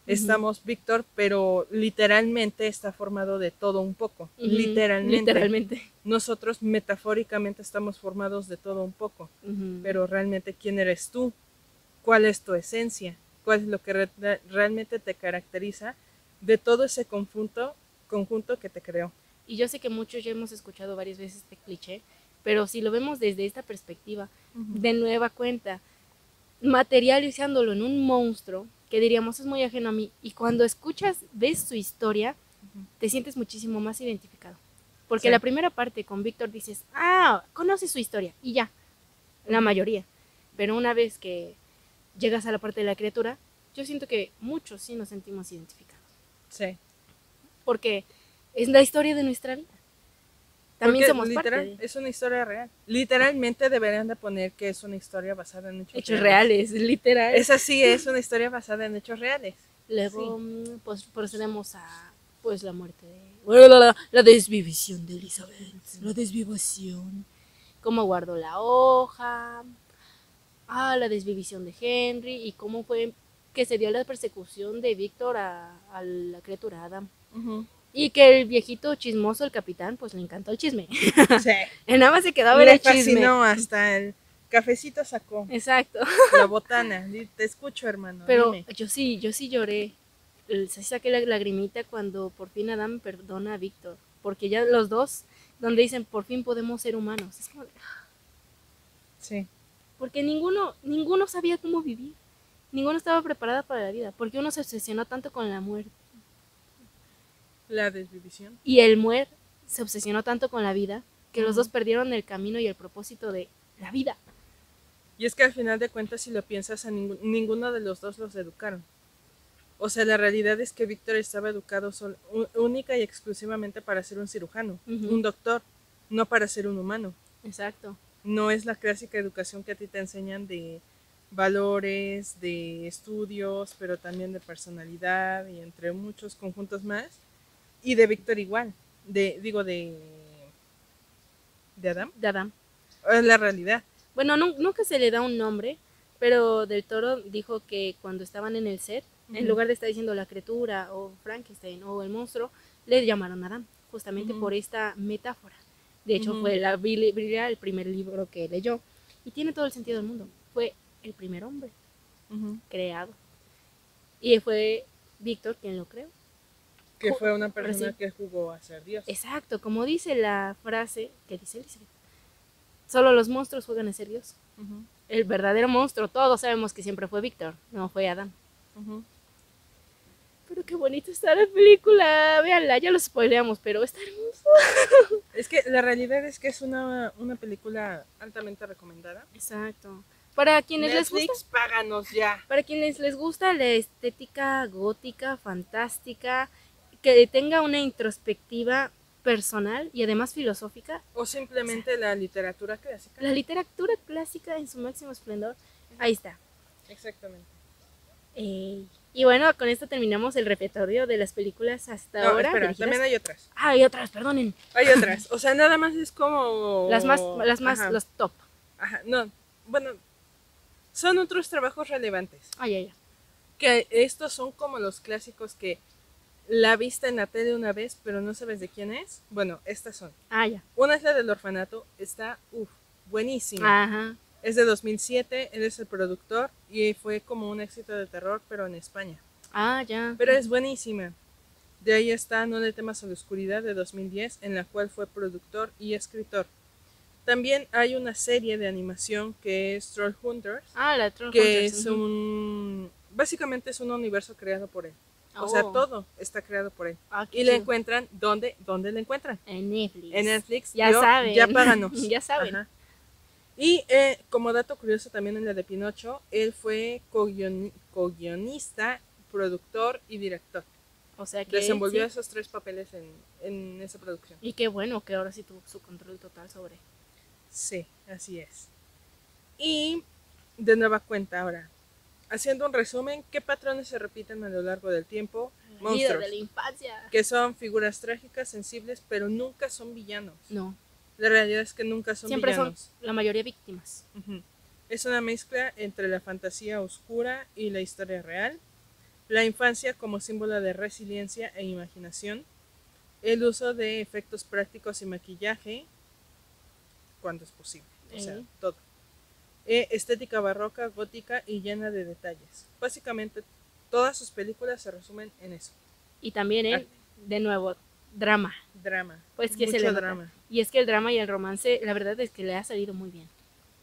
Estamos Víctor, pero literalmente está formado de todo un poco. Literalmente. Nosotros metafóricamente estamos formados de todo un poco. Pero realmente, ¿quién eres tú? ¿Cuál es tu esencia? ¿Cuál es lo que realmente te caracteriza? de todo ese conjunto que te creó. Y yo sé que muchos ya hemos escuchado varias veces este cliché, pero si lo vemos desde esta perspectiva, de nueva cuenta, materializándolo en un monstruo, que diríamos es muy ajeno a mí, y cuando escuchas, ves su historia, te sientes muchísimo más identificado. Porque Sí. la primera parte con Víctor dices, conoces su historia, y ya, la mayoría. Pero una vez que llegas a la parte de la criatura, yo siento que muchos sí nos sentimos identificados. Sí. Porque es la historia de nuestra vida. También porque somos literal, parte de... es una historia real. Literalmente deberían de poner que es una historia basada en hechos reales, literal. Esa sí es una historia basada en hechos reales. Luego, sí. Pues procedemos a pues la muerte de... Bueno, la desvivisión de Elizabeth. La desvivación. Cómo guardó la hoja. La desvivisión de Henry. Y cómo fue que se dio la persecución de Víctor a la criatura Adam. Y que el viejito chismoso, el capitán, pues le encantó el chisme. Sí. Nada más se quedó a ver el chisme. Le fascinó, hasta el cafecito sacó. Exacto. La botana. Te escucho, hermano. Pero dime. yo sí lloré. Sí saqué la lagrimita cuando por fin Adam perdona a Víctor. Porque ya los dos, donde dicen por fin podemos ser humanos. Es como de... Sí. Porque ninguno sabía cómo vivir. Ninguno estaba preparado para la vida. Porque uno se obsesionó tanto con la muerte. La desvivisión. Y el muer se obsesionó tanto con la vida que los dos perdieron el camino y el propósito de la vida. Y es que al final de cuentas, si lo piensas, a ninguno de los dos los educaron. O sea, la realidad es que Víctor estaba educado única y exclusivamente para ser un cirujano, un doctor, no para ser un humano. Exacto. No es la clásica educación que a ti te enseñan de valores, de estudios, pero también de personalidad y entre muchos conjuntos más. Y de Víctor igual, de Adam. De Adam. Es la realidad. Bueno, nunca se le da un nombre, pero Del Toro dijo que cuando estaban en el set, en lugar de estar diciendo la criatura o Frankenstein o el monstruo, le llamaron Adam, justamente por esta metáfora. De hecho, fue la Biblia el primer libro que leyó. Y tiene todo el sentido del mundo. Fue el primer hombre creado. Y fue Víctor quien lo creó. Que fue una persona que jugó a ser Dios. Exacto, como dice la frase que dice Elizabeth. Solo los monstruos juegan a ser Dios. El verdadero monstruo, todos sabemos que siempre fue Víctor, no fue Adán. Pero qué bonita está la película. Véanla, ya lo spoileamos, pero está hermoso. Es que la realidad es que es una película altamente recomendada. Exacto. Para quienes Netflix, les gusta, páganos ya. Para quienes les gusta la estética gótica, fantástica, que tenga una introspectiva personal y además filosófica. O simplemente la literatura clásica. La literatura clásica en su máximo esplendor. Ahí está. Exactamente. Y bueno, con esto terminamos el repertorio de las películas hasta ahora. Espera, dirigidas. también hay otras. Hay otras, perdonen. Hay otras. O sea, nada más es como... Las más, los top. Ajá, no. Bueno, son otros trabajos relevantes. Ay. Que estos son como los clásicos que la viste en la tele una vez, pero no sabes de quién es. Bueno, estas son. Ya. Una es la del orfanato. Está, buenísima. Ajá. Es de 2007, él es el productor y fue como un éxito de terror, pero en España. Ya. Pero es buenísima. De ahí está No le temas a la oscuridad de 2010, en la cual fue productor y escritor. También hay una serie de animación que es Troll Hunters. La Troll que Hunters. Es básicamente es un universo creado por él. O sea, todo está creado por él. Y le encuentran, ¿dónde le encuentran? En Netflix. En Netflix. Ya saben. Ya páganos. Ya saben. Ajá. Y como dato curioso también en la de Pinocho, él fue co-guionista, productor y director. O sea que desenvolvió esos tres papeles en esa producción. Y qué bueno que ahora sí tuvo su control total sobre. Sí, así es. Y de nueva cuenta ahora, haciendo un resumen, ¿qué patrones se repiten a lo largo del tiempo? Monstruos. De la infancia. Que son figuras trágicas, sensibles, pero nunca son villanos. No. La realidad es que nunca son Siempre villanos. Son la mayoría víctimas. Es una mezcla entre la fantasía oscura y la historia real. La infancia como símbolo de resiliencia e imaginación. El uso de efectos prácticos y maquillaje, cuando es posible. O sea, todo. Estética barroca, gótica y llena de detalles. Básicamente, todas sus películas se resumen en eso. Y también en, de nuevo, drama. Drama. Pues que Mucho se le nota. drama. Y es que el drama y el romance, la verdad es que le ha salido muy bien.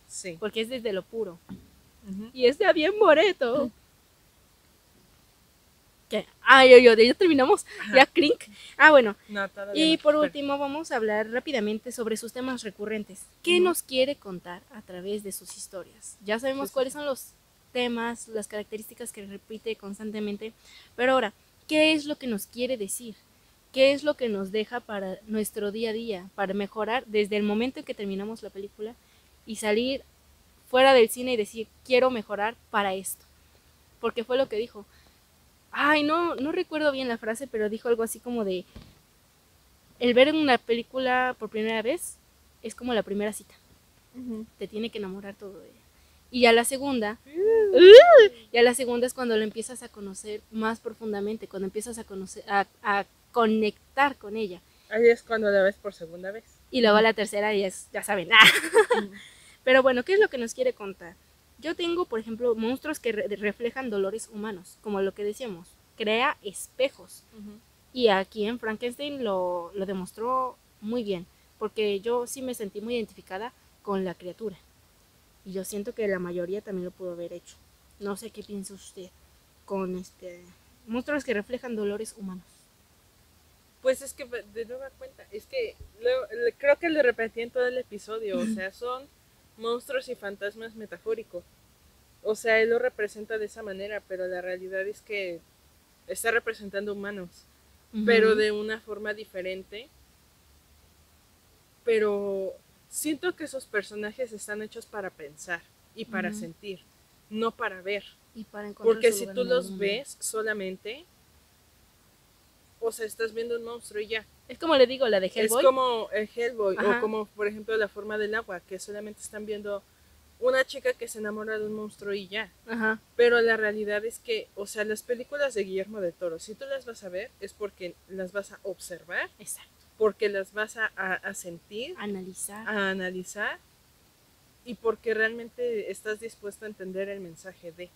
Sí. Porque es desde lo puro. Ujú. Y está bien Moreto. ¿Qué? Ya terminamos. Ajá. Ya crink. Bueno. No, todavía Y no. por Espera. último vamos a hablar rápidamente sobre sus temas recurrentes. ¿Qué Ujú. nos quiere contar a través de sus historias? Ya sabemos Sí, sí, cuáles sí. son los temas, las características que repite constantemente. Pero ahora, ¿qué es lo que nos quiere decir? ¿Qué es lo que nos deja para nuestro día a día? Para mejorar desde el momento en que terminamos la película y salir fuera del cine y decir, quiero mejorar para esto. Porque fue lo que dijo. No recuerdo bien la frase, pero dijo algo así como de, el ver una película por primera vez es como la primera cita. Ujú. Te tiene que enamorar todo de ella. Y ya la segunda, es cuando lo empiezas a conocer más profundamente, cuando empiezas a conocer, a conectar con ella. Ahí es cuando la ves por segunda vez. Y luego la tercera ya saben. Ujú. Pero bueno, ¿qué es lo que nos quiere contar? Yo tengo, por ejemplo, monstruos que reflejan dolores humanos, como lo que decíamos, crea espejos. Ujú. Y aquí en Frankenstein lo demostró muy bien, porque yo sí me sentí muy identificada con la criatura. Y yo siento que la mayoría también lo pudo haber hecho. No sé qué piensa usted con monstruos que reflejan dolores humanos. Pues es que de nueva cuenta, es que creo que lo repetí en todo el episodio, o sea, son monstruos y fantasmas metafóricos. O sea, él lo representa de esa manera, pero la realidad es que está representando humanos, pero de una forma diferente. Pero siento que esos personajes están hechos para pensar y para sentir, no para ver. Y para encontrar Porque su si lugar tú en el los mundo. ves solamente, o sea, estás viendo un monstruo y ya. Es como le digo, la de Hellboy. Es como el Hellboy, Ajá. o como por ejemplo La forma del agua, que solamente están viendo una chica que se enamora de un monstruo y ya. Ajá. Pero la realidad es que, o sea, las películas de Guillermo del Toro, si tú las vas a ver, es porque las vas a observar. Exacto. Porque las vas a sentir, a analizar, y porque realmente estás dispuesto a entender el mensaje de.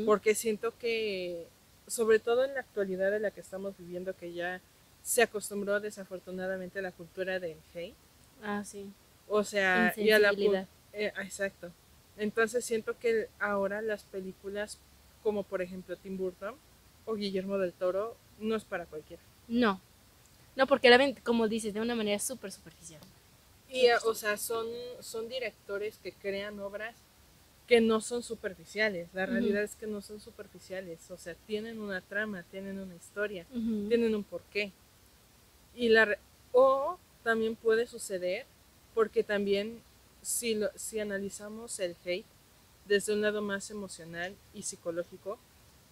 Porque siento que, sobre todo en la actualidad en la que estamos viviendo, que ya se acostumbró desafortunadamente a la cultura del hate. Sí. O sea, y a la exacto. Entonces siento que ahora las películas, como por ejemplo Tim Burton o Guillermo del Toro, no es para cualquiera. No, porque la ven, como dices, de una manera súper superficial. Y, o sea, son directores que crean obras que no son superficiales. La realidad es que no son superficiales. O sea, tienen una trama, tienen una historia, tienen un porqué. Y o también puede suceder, porque también si analizamos el hate desde un lado más emocional y psicológico,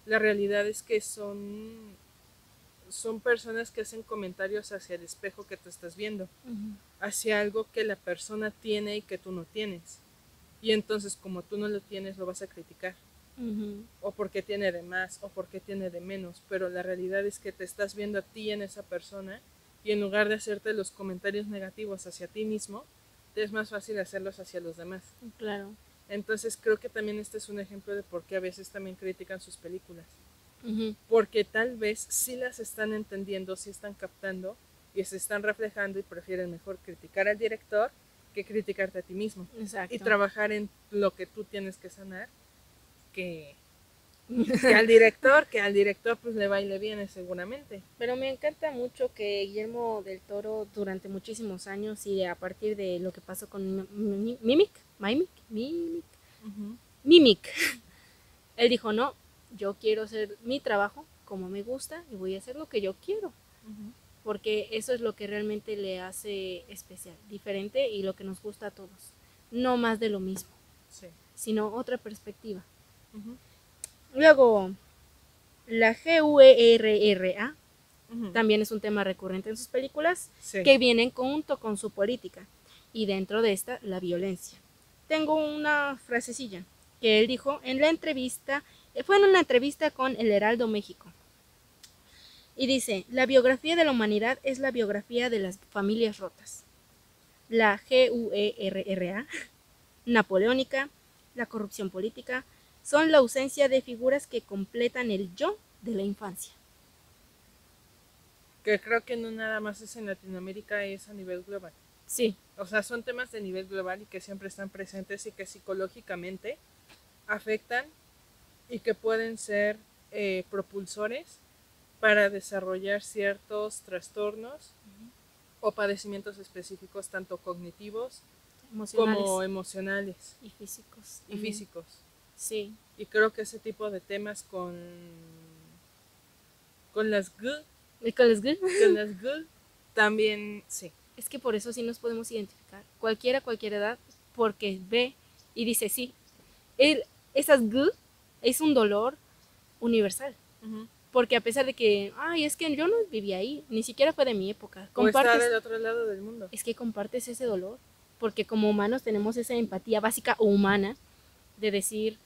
la realidad es que son personas que hacen comentarios hacia el espejo que tú estás viendo, hacia algo que la persona tiene y que tú no tienes. Y entonces, como tú no lo tienes, lo vas a criticar. O porque tiene de más, o porque tiene de menos. Pero la realidad es que te estás viendo a ti en esa persona, y en lugar de hacerte los comentarios negativos hacia ti mismo, te es más fácil hacerlos hacia los demás. Claro. Entonces creo que también este es un ejemplo de por qué a veces también critican sus películas. Porque tal vez sí las están entendiendo, sí están captando y se están reflejando, y prefieren mejor criticar al director que criticarte a ti mismo. Exacto. Y trabajar en lo que tú tienes que sanar, que al director pues le baile bien seguramente. Pero me encanta mucho que Guillermo del Toro durante muchísimos años, y a partir de lo que pasó con Mimic, él dijo, no, yo quiero hacer mi trabajo como me gusta y voy a hacer lo que yo quiero. Porque eso es lo que realmente le hace especial, diferente, y lo que nos gusta a todos. No más de lo mismo, sino otra perspectiva. Luego, la GUERRA también es un tema recurrente en sus películas, que vienen junto con su política, y dentro de esta, la violencia. Tengo una frasecilla que él dijo en la entrevista, fue en una entrevista con El Heraldo México. Y dice, la biografía de la humanidad es la biografía de las familias rotas. La GUERRA, napoleónica, la corrupción política, son la ausencia de figuras que completan el yo de la infancia. Que creo que no nada más es en Latinoamérica, es a nivel global. Sí. O sea, son temas de nivel global y que siempre están presentes y que psicológicamente afectan y que pueden ser propulsores para desarrollar ciertos trastornos o padecimientos específicos, tanto cognitivos como emocionales y físicos. y físicos. Sí. Y creo que ese tipo de temas con las con las G también, sí. Es que por eso sí nos podemos identificar, cualquier edad, porque ve y dice, sí, esas G es un dolor universal. Porque a pesar de que, ay, es que yo no viví ahí, ni siquiera fue de mi época. O está del otro lado del mundo. Es que compartes ese dolor, porque como humanos tenemos esa empatía básica o humana de decir,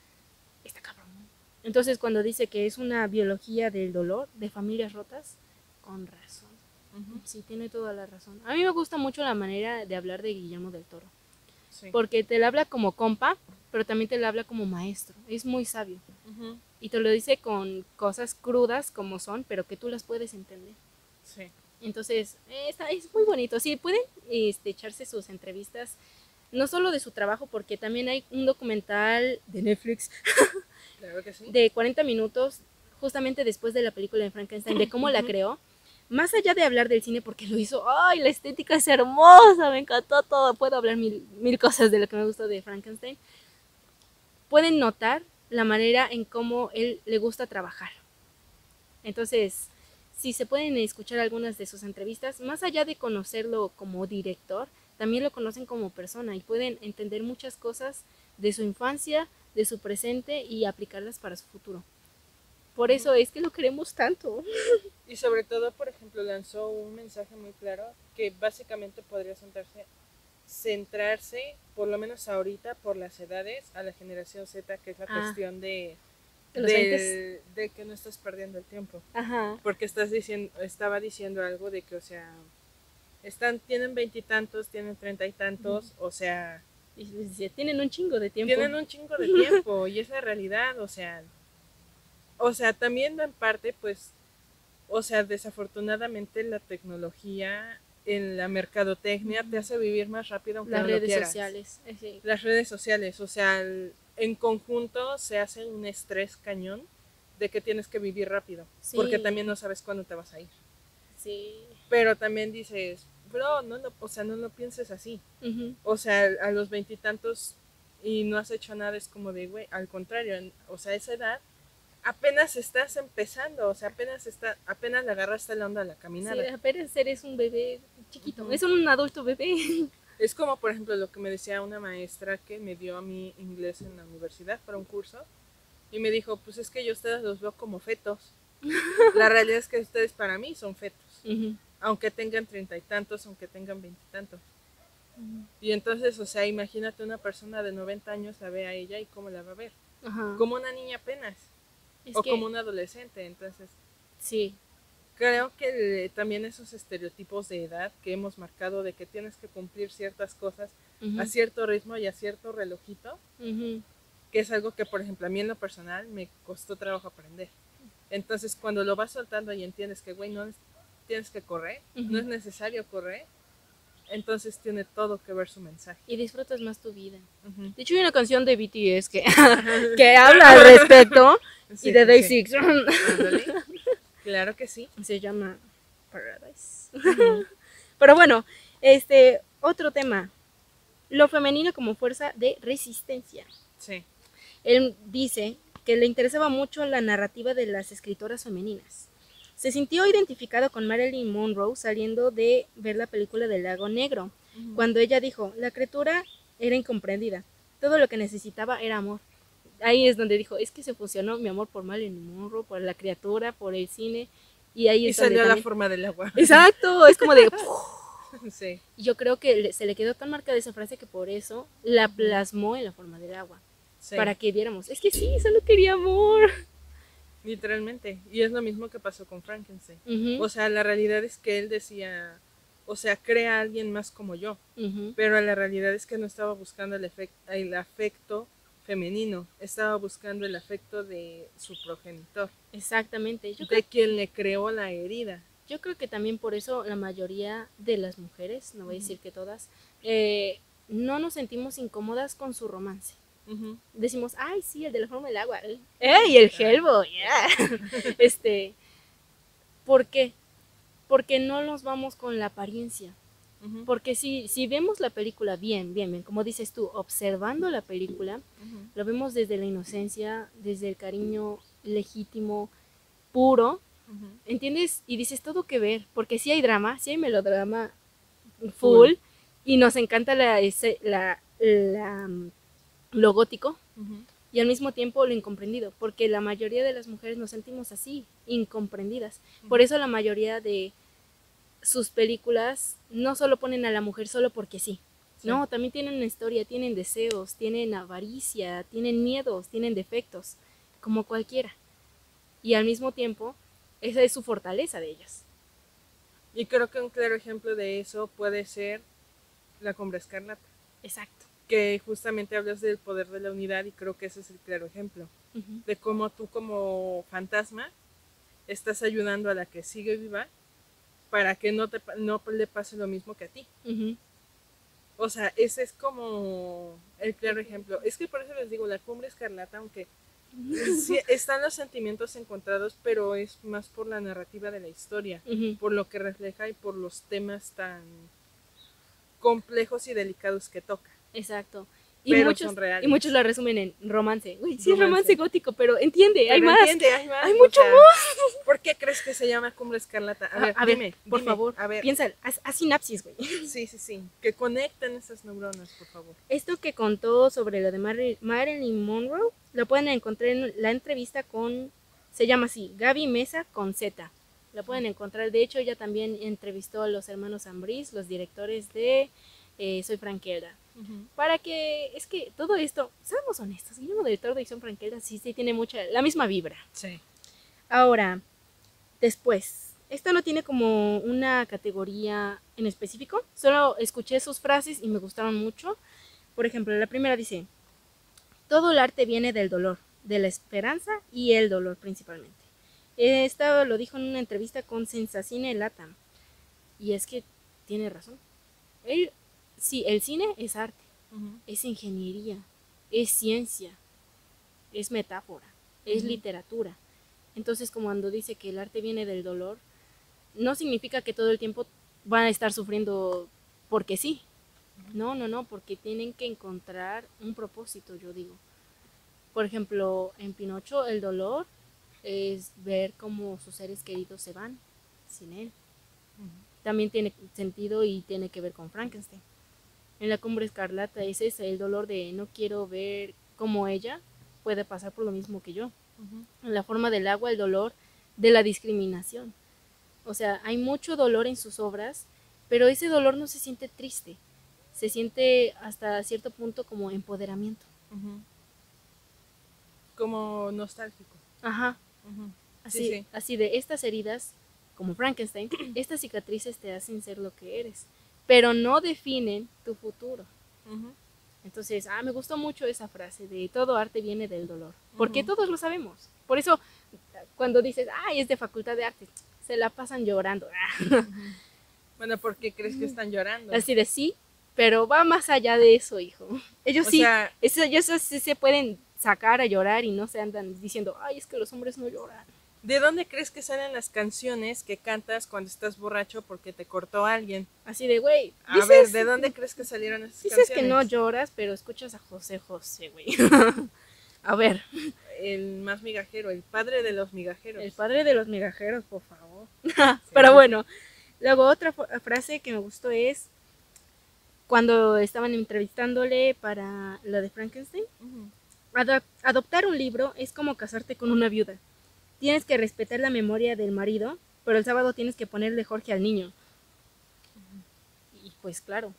está cabrón. Entonces cuando dice que es una biología del dolor, de familias rotas, con razón. Sí, tiene toda la razón. A mí me gusta mucho la manera de hablar de Guillermo del Toro. Sí. Porque te la habla como compa, pero también te la habla como maestro. Es muy sabio. Y te lo dice con cosas crudas como son, pero que tú las puedes entender. Sí. Entonces, es muy bonito. Sí, pueden echarse sus entrevistas, no solo de su trabajo, porque también hay un documental de Netflix claro que sí. de 40 minutos, justamente después de la película de Frankenstein, de cómo la creó. Más allá de hablar del cine, porque lo hizo, ¡ay, la estética es hermosa! Me encantó todo. Puedo hablar mil cosas de lo que me gustó de Frankenstein. Pueden notar la manera en cómo él le gusta trabajar. Entonces, si se pueden escuchar algunas de sus entrevistas, más allá de conocerlo como director, también lo conocen como persona y pueden entender muchas cosas de su infancia, de su presente y aplicarlas para su futuro. Por eso es que lo queremos tanto. Y sobre todo, por ejemplo, lanzó un mensaje muy claro que básicamente podría centrarse, por lo menos ahorita, por las edades, a la generación Z, que es la cuestión de que no estás perdiendo el tiempo. Ajá. Porque estaba diciendo algo de que, o sea, tienen 20 y tantos, tienen 30 y tantos, o sea... Y les dice, tienen un chingo de tiempo. Tienen un chingo de tiempo, y es la realidad, o sea, también en parte, pues, o sea, desafortunadamente la tecnología en la mercadotecnia te hace vivir más rápido aunque las no lo quieras. redes sociales. Sí. Las redes sociales, o sea, en conjunto se hace un estrés cañón de que tienes que vivir rápido, sí. Porque también no sabes cuándo te vas a ir. Sí. Pero también dices, bro, no lo pienses así. O sea, a los 20 y tantos y no has hecho nada, es como de, güey, al contrario, o sea, esa edad apenas estás empezando, o sea, apenas le agarraste la onda a la caminada. Sí, apenas eres un bebé chiquito, es un adulto bebé. Es como, por ejemplo, lo que me decía una maestra que me dio a mí inglés en la universidad para un curso, y me dijo, pues es que yo ustedes los veo como fetos. La realidad es que ustedes para mí son fetos, aunque tengan 30 y tantos, aunque tengan 20 y tantos. Y entonces, o sea, imagínate una persona de 90 años la ve a ella y cómo la va a ver. Como una niña apenas. Como un adolescente, entonces sí, creo que también esos estereotipos de edad que hemos marcado de que tienes que cumplir ciertas cosas a cierto ritmo y a cierto relojito, que es algo que, por ejemplo, a mí en lo personal me costó trabajo aprender. Entonces cuando lo vas soltando y entiendes que, güey, no tienes que correr, no es necesario correr, entonces tiene todo que ver su mensaje. Y disfrutas más tu vida. De hecho hay una canción de BTS que habla al respecto. Sí, y de Day 6. Claro que sí. Se llama Paradise. Pero bueno, otro tema. Lo femenino como fuerza de resistencia. Sí. Él dice que le interesaba mucho la narrativa de las escritoras femeninas. Se sintió identificado con Marilyn Monroe saliendo de ver la película del Lago Negro, cuando ella dijo, la criatura era incomprendida, todo lo que necesitaba era amor. Ahí es donde dijo, es que se fusionó mi amor por Marilyn Monroe, por la criatura, por el cine, y ahí es donde salió también... la forma del agua. Exacto, es como de... Sí. Y yo creo que se le quedó tan marcada esa frase que por eso la plasmó en la forma del agua, sí. Para que viéramos, es que sí, solo quería amor. Literalmente, y es lo mismo que pasó con Frankenstein. O sea, la realidad es que él decía, o sea, crea a alguien más como yo, pero la realidad es que no estaba buscando el afecto femenino, estaba buscando el afecto de su progenitor. Exactamente. De quien le creó la herida. Yo creo que también por eso la mayoría de las mujeres, no voy a decir que todas, no nos sentimos incómodas con su romance. Decimos, ay, sí, el de la forma del agua. ¡Ey, el Hellboy! Yeah. ¿Por qué? Porque no nos vamos con la apariencia. Porque si vemos la película bien, como dices tú, observando la película, lo vemos desde la inocencia, desde el cariño legítimo, puro, ¿entiendes? Y dices todo que ver, porque sí hay drama, sí hay melodrama full, y nos encanta lo gótico, y al mismo tiempo lo incomprendido, porque la mayoría de las mujeres nos sentimos así, incomprendidas. Por eso la mayoría de sus películas no solo ponen a la mujer solo porque sí. No, también tienen una historia, tienen deseos, tienen avaricia, tienen miedos, tienen defectos, como cualquiera. Y al mismo tiempo, esa es su fortaleza de ellas. Y creo que un claro ejemplo de eso puede ser La Cumbre Escarlata. Exacto. Que justamente hablas del poder de la unidad y creo que ese es el claro ejemplo. De cómo tú como fantasma estás ayudando a la que sigue viva para que no le pase lo mismo que a ti. O sea, ese es como el claro ejemplo. Es que por eso les digo, La Cumbre Escarlata, aunque sí, están los sentimientos encontrados, pero es más por la narrativa de la historia, por lo que refleja y por los temas tan complejos y delicados que toca. Exacto. Pero muchos son reales. Y muchos lo resumen en romance. Uy, sí, es romance gótico, pero entiende, hay más. Hay mucho más. ¿Por qué crees que se llama Cumbre Escarlata? A ver, dime, por favor, a ver. Piensa, haz sinapsis, güey. Sí. Que conecten esas neuronas, por favor. Esto que contó sobre lo de Marilyn Monroe, lo pueden encontrar en la entrevista se llama así, Gaby Mesa con Z. Lo pueden encontrar, de hecho ella también entrevistó a los hermanos Ambrís, los directores de Soy Frankelda. Para que, es que todo esto, seamos honestos, Guillermo del Toro y Soy Frankelda sí tiene la misma vibra. Sí. Ahora, después, esto no tiene como una categoría en específico, solo escuché sus frases y me gustaron mucho. Por ejemplo, la primera dice, todo el arte viene del dolor, de la esperanza y el dolor principalmente. Esta lo dijo en una entrevista con Sensacine Latam. Y es que tiene razón. Sí, el cine es arte, es ingeniería, es ciencia, es metáfora, es literatura. Entonces, como cuando dice que el arte viene del dolor, no significa que todo el tiempo van a estar sufriendo porque sí. No, porque tienen que encontrar un propósito, yo digo. Por ejemplo, en Pinocho el dolor es ver cómo sus seres queridos se van sin él. También tiene sentido y tiene que ver con Frankenstein. En La Cumbre Escarlata es ese, el dolor de no quiero ver cómo ella puede pasar por lo mismo que yo. En La Forma del Agua, el dolor de la discriminación. O sea, hay mucho dolor en sus obras, pero ese dolor no se siente triste, se siente hasta cierto punto como empoderamiento. Como nostálgico. Ajá. Así de estas heridas, como Frankenstein, estas cicatrices te hacen ser lo que eres, pero no definen tu futuro. Entonces, me gustó mucho esa frase de todo arte viene del dolor, porque todos lo sabemos. Por eso, cuando dices, es de Facultad de Arte, se la pasan llorando. Bueno, ¿por qué crees que están llorando? Así de sí, pero va más allá de eso, hijo. Ellos ellos sí se pueden sacar a llorar y no se andan diciendo, es que los hombres no lloran. ¿De dónde crees que salen las canciones que cantas cuando estás borracho porque te cortó alguien? Así de, güey. A ver, ¿de dónde crees que salieron esas canciones? Dices que no lloras, pero escuchas a José José, güey. A ver. El más migajero, el padre de los migajeros. El padre de los migajeros, por favor. Pero bueno, luego otra frase que me gustó es cuando estaban entrevistándole para la de Frankenstein. Adoptar un libro es como casarte con una viuda. Tienes que respetar la memoria del marido, pero el sábado tienes que ponerle Jorge al niño. Y pues claro.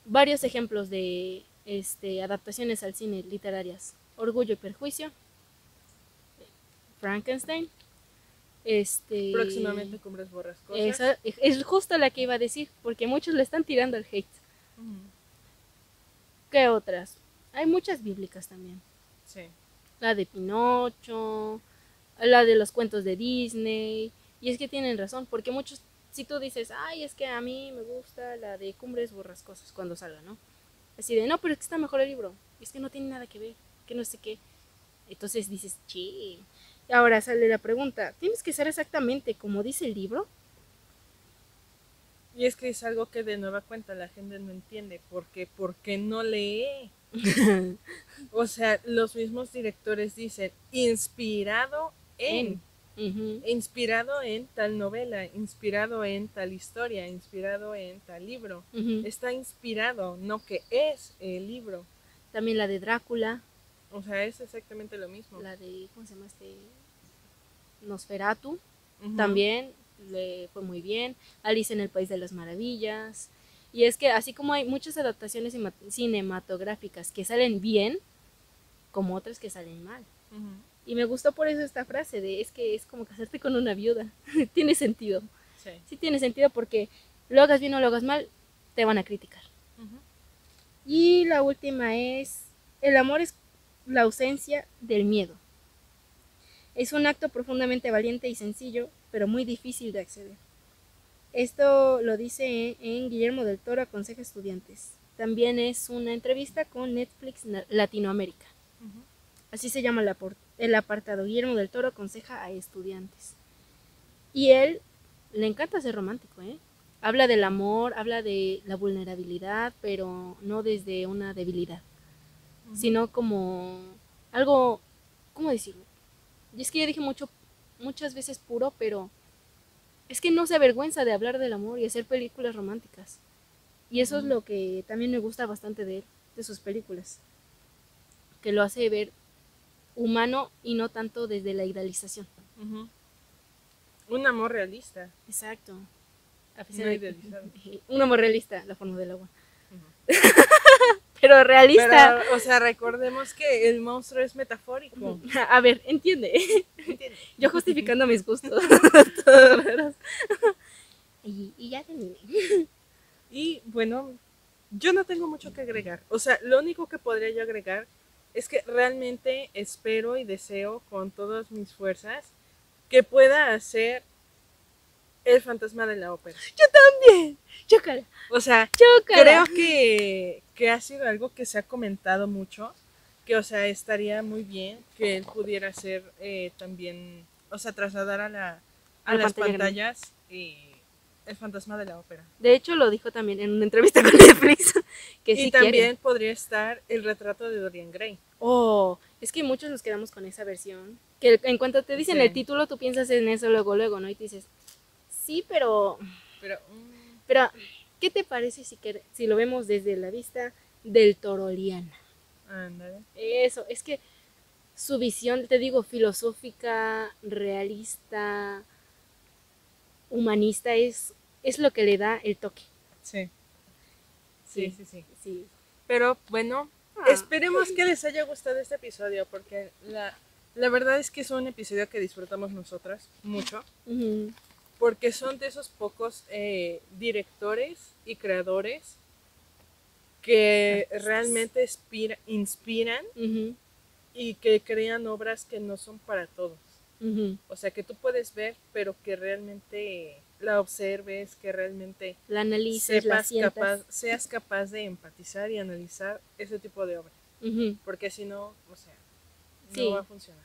Varios ejemplos de adaptaciones al cine literarias. Orgullo y Prejuicio, Frankenstein, próximamente Cumbres Borrascosas. Esa es justo la que iba a decir, porque muchos le están tirando al hate. ¿Qué otras? Hay muchas bíblicas también. Sí. La de Pinocho, la de los cuentos de Disney. Y es que tienen razón, porque muchos, si tú dices, ay, es que a mí me gusta la de Cumbres Borrascosas cuando salga, ¿no? Así de, no, pero es que está mejor el libro, es que no tiene nada que ver, que no sé qué. Entonces dices, sí. Y ahora sale la pregunta, ¿tienes que ser exactamente como dice el libro? Y es que es algo que de nueva cuenta la gente no entiende, porque no lee. O sea, los mismos directores dicen, inspirado en inspirado en tal novela, inspirado en tal historia, inspirado en tal libro. Está inspirado, no que es el libro. También la de Drácula. O sea, es exactamente lo mismo. La de, ¿cómo se llama este? Nosferatu. También le fue muy bien. Alice en el País de las Maravillas. Y es que así como hay muchas adaptaciones cinematográficas que salen bien, como otras que salen mal. Y me gustó por eso esta frase de es que es como casarte con una viuda. Tiene sentido. Sí tiene sentido porque lo hagas bien o lo hagas mal, te van a criticar. Y la última es, el amor es la ausencia del miedo. Es un acto profundamente valiente y sencillo, pero muy difícil de acceder. Esto lo dice en Guillermo del Toro aconseja estudiantes. También es una entrevista con Netflix Latinoamérica. Así se llama el apartado. Guillermo del Toro aconseja a estudiantes. Y él le encanta ser romántico, ¿eh? Habla del amor, habla de la vulnerabilidad, pero no desde una debilidad, sino como algo, ¿cómo decirlo? Y es que ya dije muchas veces puro, pero es que no se avergüenza de hablar del amor y hacer películas románticas. Y eso es lo que también me gusta bastante de él, de sus películas, que lo hace ver humano y no tanto desde la idealización. Un amor realista. Exacto. No idealizado. Un amor realista, la forma del agua. Pero realista. Pero, o sea, recordemos que el monstruo es metafórico. A ver, entiende. Yo justificando mis gustos. Y ya terminé. Y bueno, yo no tengo mucho que agregar. O sea, lo único que podría yo agregar es que realmente espero y deseo con todas mis fuerzas que pueda hacer El fantasma de la ópera. Yo también. Chócala. O sea, Chócala. creo que ha sido algo que se ha comentado mucho, que o sea, estaría muy bien que él pudiera hacer también, o sea, trasladar a las pantallas El fantasma de la ópera. De hecho, lo dijo también en una entrevista con Netflix. Que y sí también quiere. Podría estar El retrato de Dorian Gray. Oh, es que muchos nos quedamos con esa versión. Que en cuanto te dicen el título, tú piensas en eso luego, ¿no? Y te dices, sí, pero, ¿qué te parece si lo vemos desde la vista del toroliana? Ándale. Eso, es que su visión, te digo, filosófica, realista, humanista, es lo que le da el toque. Sí. Pero bueno, esperemos que les haya gustado este episodio, porque la verdad es que es un episodio que disfrutamos nosotras mucho. Porque son de esos pocos directores y creadores que realmente inspiran y que crean obras que no son para todos. O sea, que tú puedes ver, pero que realmente la observes, que realmente la analices, seas capaz de empatizar y analizar ese tipo de obras. Porque si no, o sea, no va a funcionar.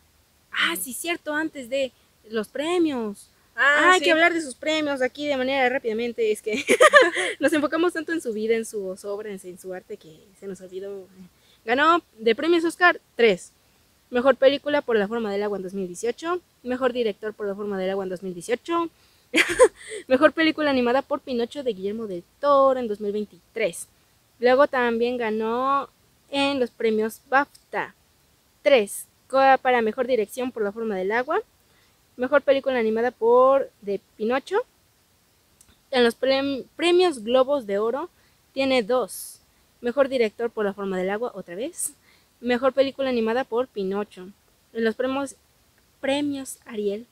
Sí, cierto, antes de los premios. Hay que hablar de sus premios aquí de manera rápidamente. Es que nos enfocamos tanto en su vida, en sus obras, en su arte, que se nos olvidó. Ganó de premios Oscar 3. Mejor película por La forma del agua en 2018. Mejor director por La forma del agua en 2018. Mejor película animada por Pinocho de Guillermo del Toro en 2023. Luego también ganó en los premios BAFTA 3 para mejor dirección por La forma del agua. Mejor película animada por de Pinocho. En los premios Globos de Oro tiene 2. Mejor director por La forma del agua, otra vez. Mejor película animada por Pinocho. En los premios Ariel,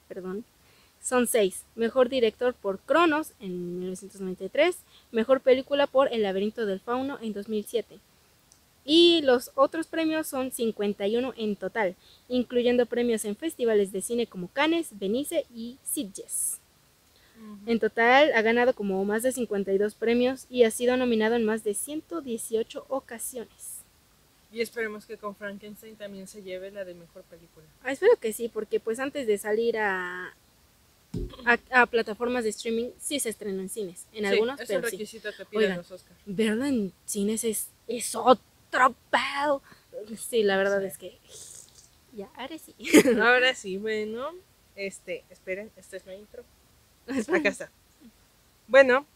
son 6. Mejor director por Cronos en 1993. Mejor película por El laberinto del fauno en 2007. Y los otros premios son 51 en total, incluyendo premios en festivales de cine como Cannes, Venice y Sitges. En total ha ganado como más de 52 premios y ha sido nominado en más de 118 ocasiones. Y esperemos que con Frankenstein también se lleve la de mejor película. Espero que sí, porque pues antes de salir a plataformas de streaming sí se estrenó en cines, en algunos, es pero un requisito que piden Oigan, los Oscars. Verlo en cines es otro pedo. Sí, la verdad es que ya, ahora sí. Ahora sí, bueno, esperen, esta es la intro. Acá está. Bueno,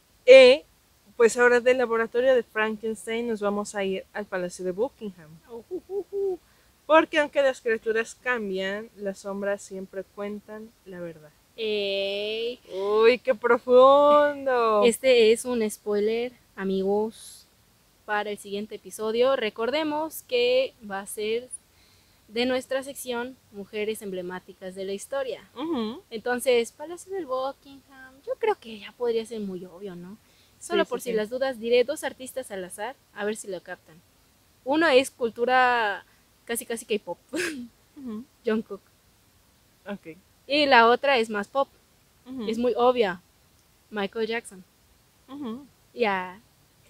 pues ahora del laboratorio de Frankenstein nos vamos a ir al Palacio de Buckingham. Porque aunque las criaturas cambian, las sombras siempre cuentan la verdad. Ey. Uy, qué profundo. Este es un spoiler, amigos, para el siguiente episodio. Recordemos que va a ser de nuestra sección Mujeres Emblemáticas de la Historia. Entonces, Palacio del Buckingham, yo creo que ya podría ser muy obvio, ¿no? Solo por si las dudas, diré 2 artistas al azar, a ver si lo captan. Uno es cultura casi K-pop, Jungkook. Ok. Y la otra es más pop, es muy obvia, Michael Jackson. Ya.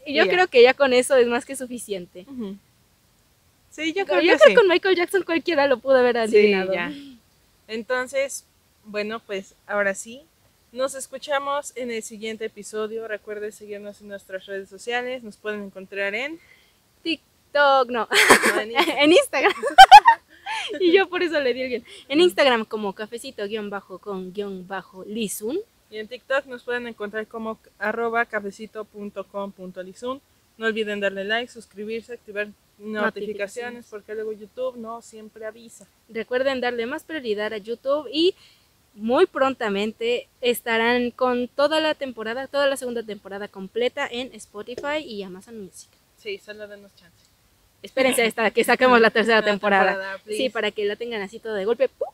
Yo creo que ya con eso es más que suficiente. Sí, yo creo que con Michael Jackson cualquiera lo pudo haber adivinado. Sí, ya. Entonces, bueno, pues ahora sí, nos escuchamos en el siguiente episodio. Recuerden seguirnos en nuestras redes sociales. Nos pueden encontrar en TikTok, no en Instagram. Y yo por eso le di el guión. En Instagram como cafecito_con_lizun. Y en TikTok nos pueden encontrar como @cafecito.com.lizun. No olviden darle like, suscribirse, activar notificaciones, porque luego YouTube no siempre avisa. Recuerden darle más prioridad a YouTube y muy prontamente estarán con toda la segunda temporada completa en Spotify y Amazon Music. Sí, solo denos chance. Espérense hasta que saquemos la tercera temporada. Sí, para que la tengan así todo de golpe. ¡Pum!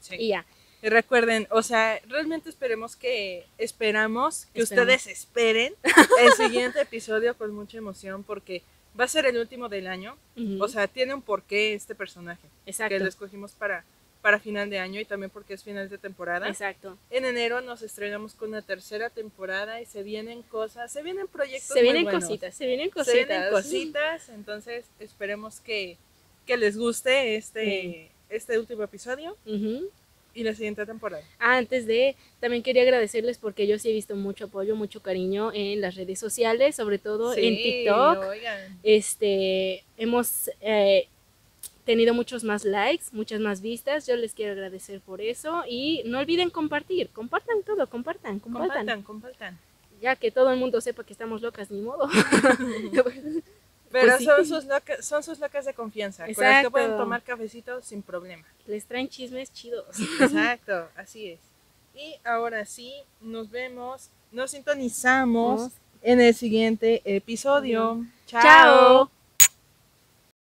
Sí. Y ya. Y recuerden, o sea, realmente esperamos que ustedes esperen el siguiente episodio con mucha emoción, porque va a ser el último del año. O sea, tiene un porqué este personaje. Exacto. Que lo escogimos para final de año y también porque es final de temporada. Exacto. En enero nos estrenamos con la tercera temporada y se vienen cosas, se vienen proyectos se vienen muy buenos. Se vienen cositas. Entonces esperemos que les guste este último episodio. Y la siguiente temporada. Antes de, también quería agradecerles porque yo sí he visto mucho apoyo, mucho cariño en las redes sociales, sobre todo en TikTok. Oigan. Hemos tenido muchos más likes, muchas más vistas. Yo les quiero agradecer por eso. Y no olviden compartan todo, compartan. Ya que todo el mundo sepa que estamos locas, ni modo. Pero pues son sus locas de confianza. Exacto. Con las que pueden tomar cafecito sin problema. Les traen chismes chidos. Exacto, así es. Y ahora sí, nos vemos, nos sintonizamos en el siguiente episodio. Chao.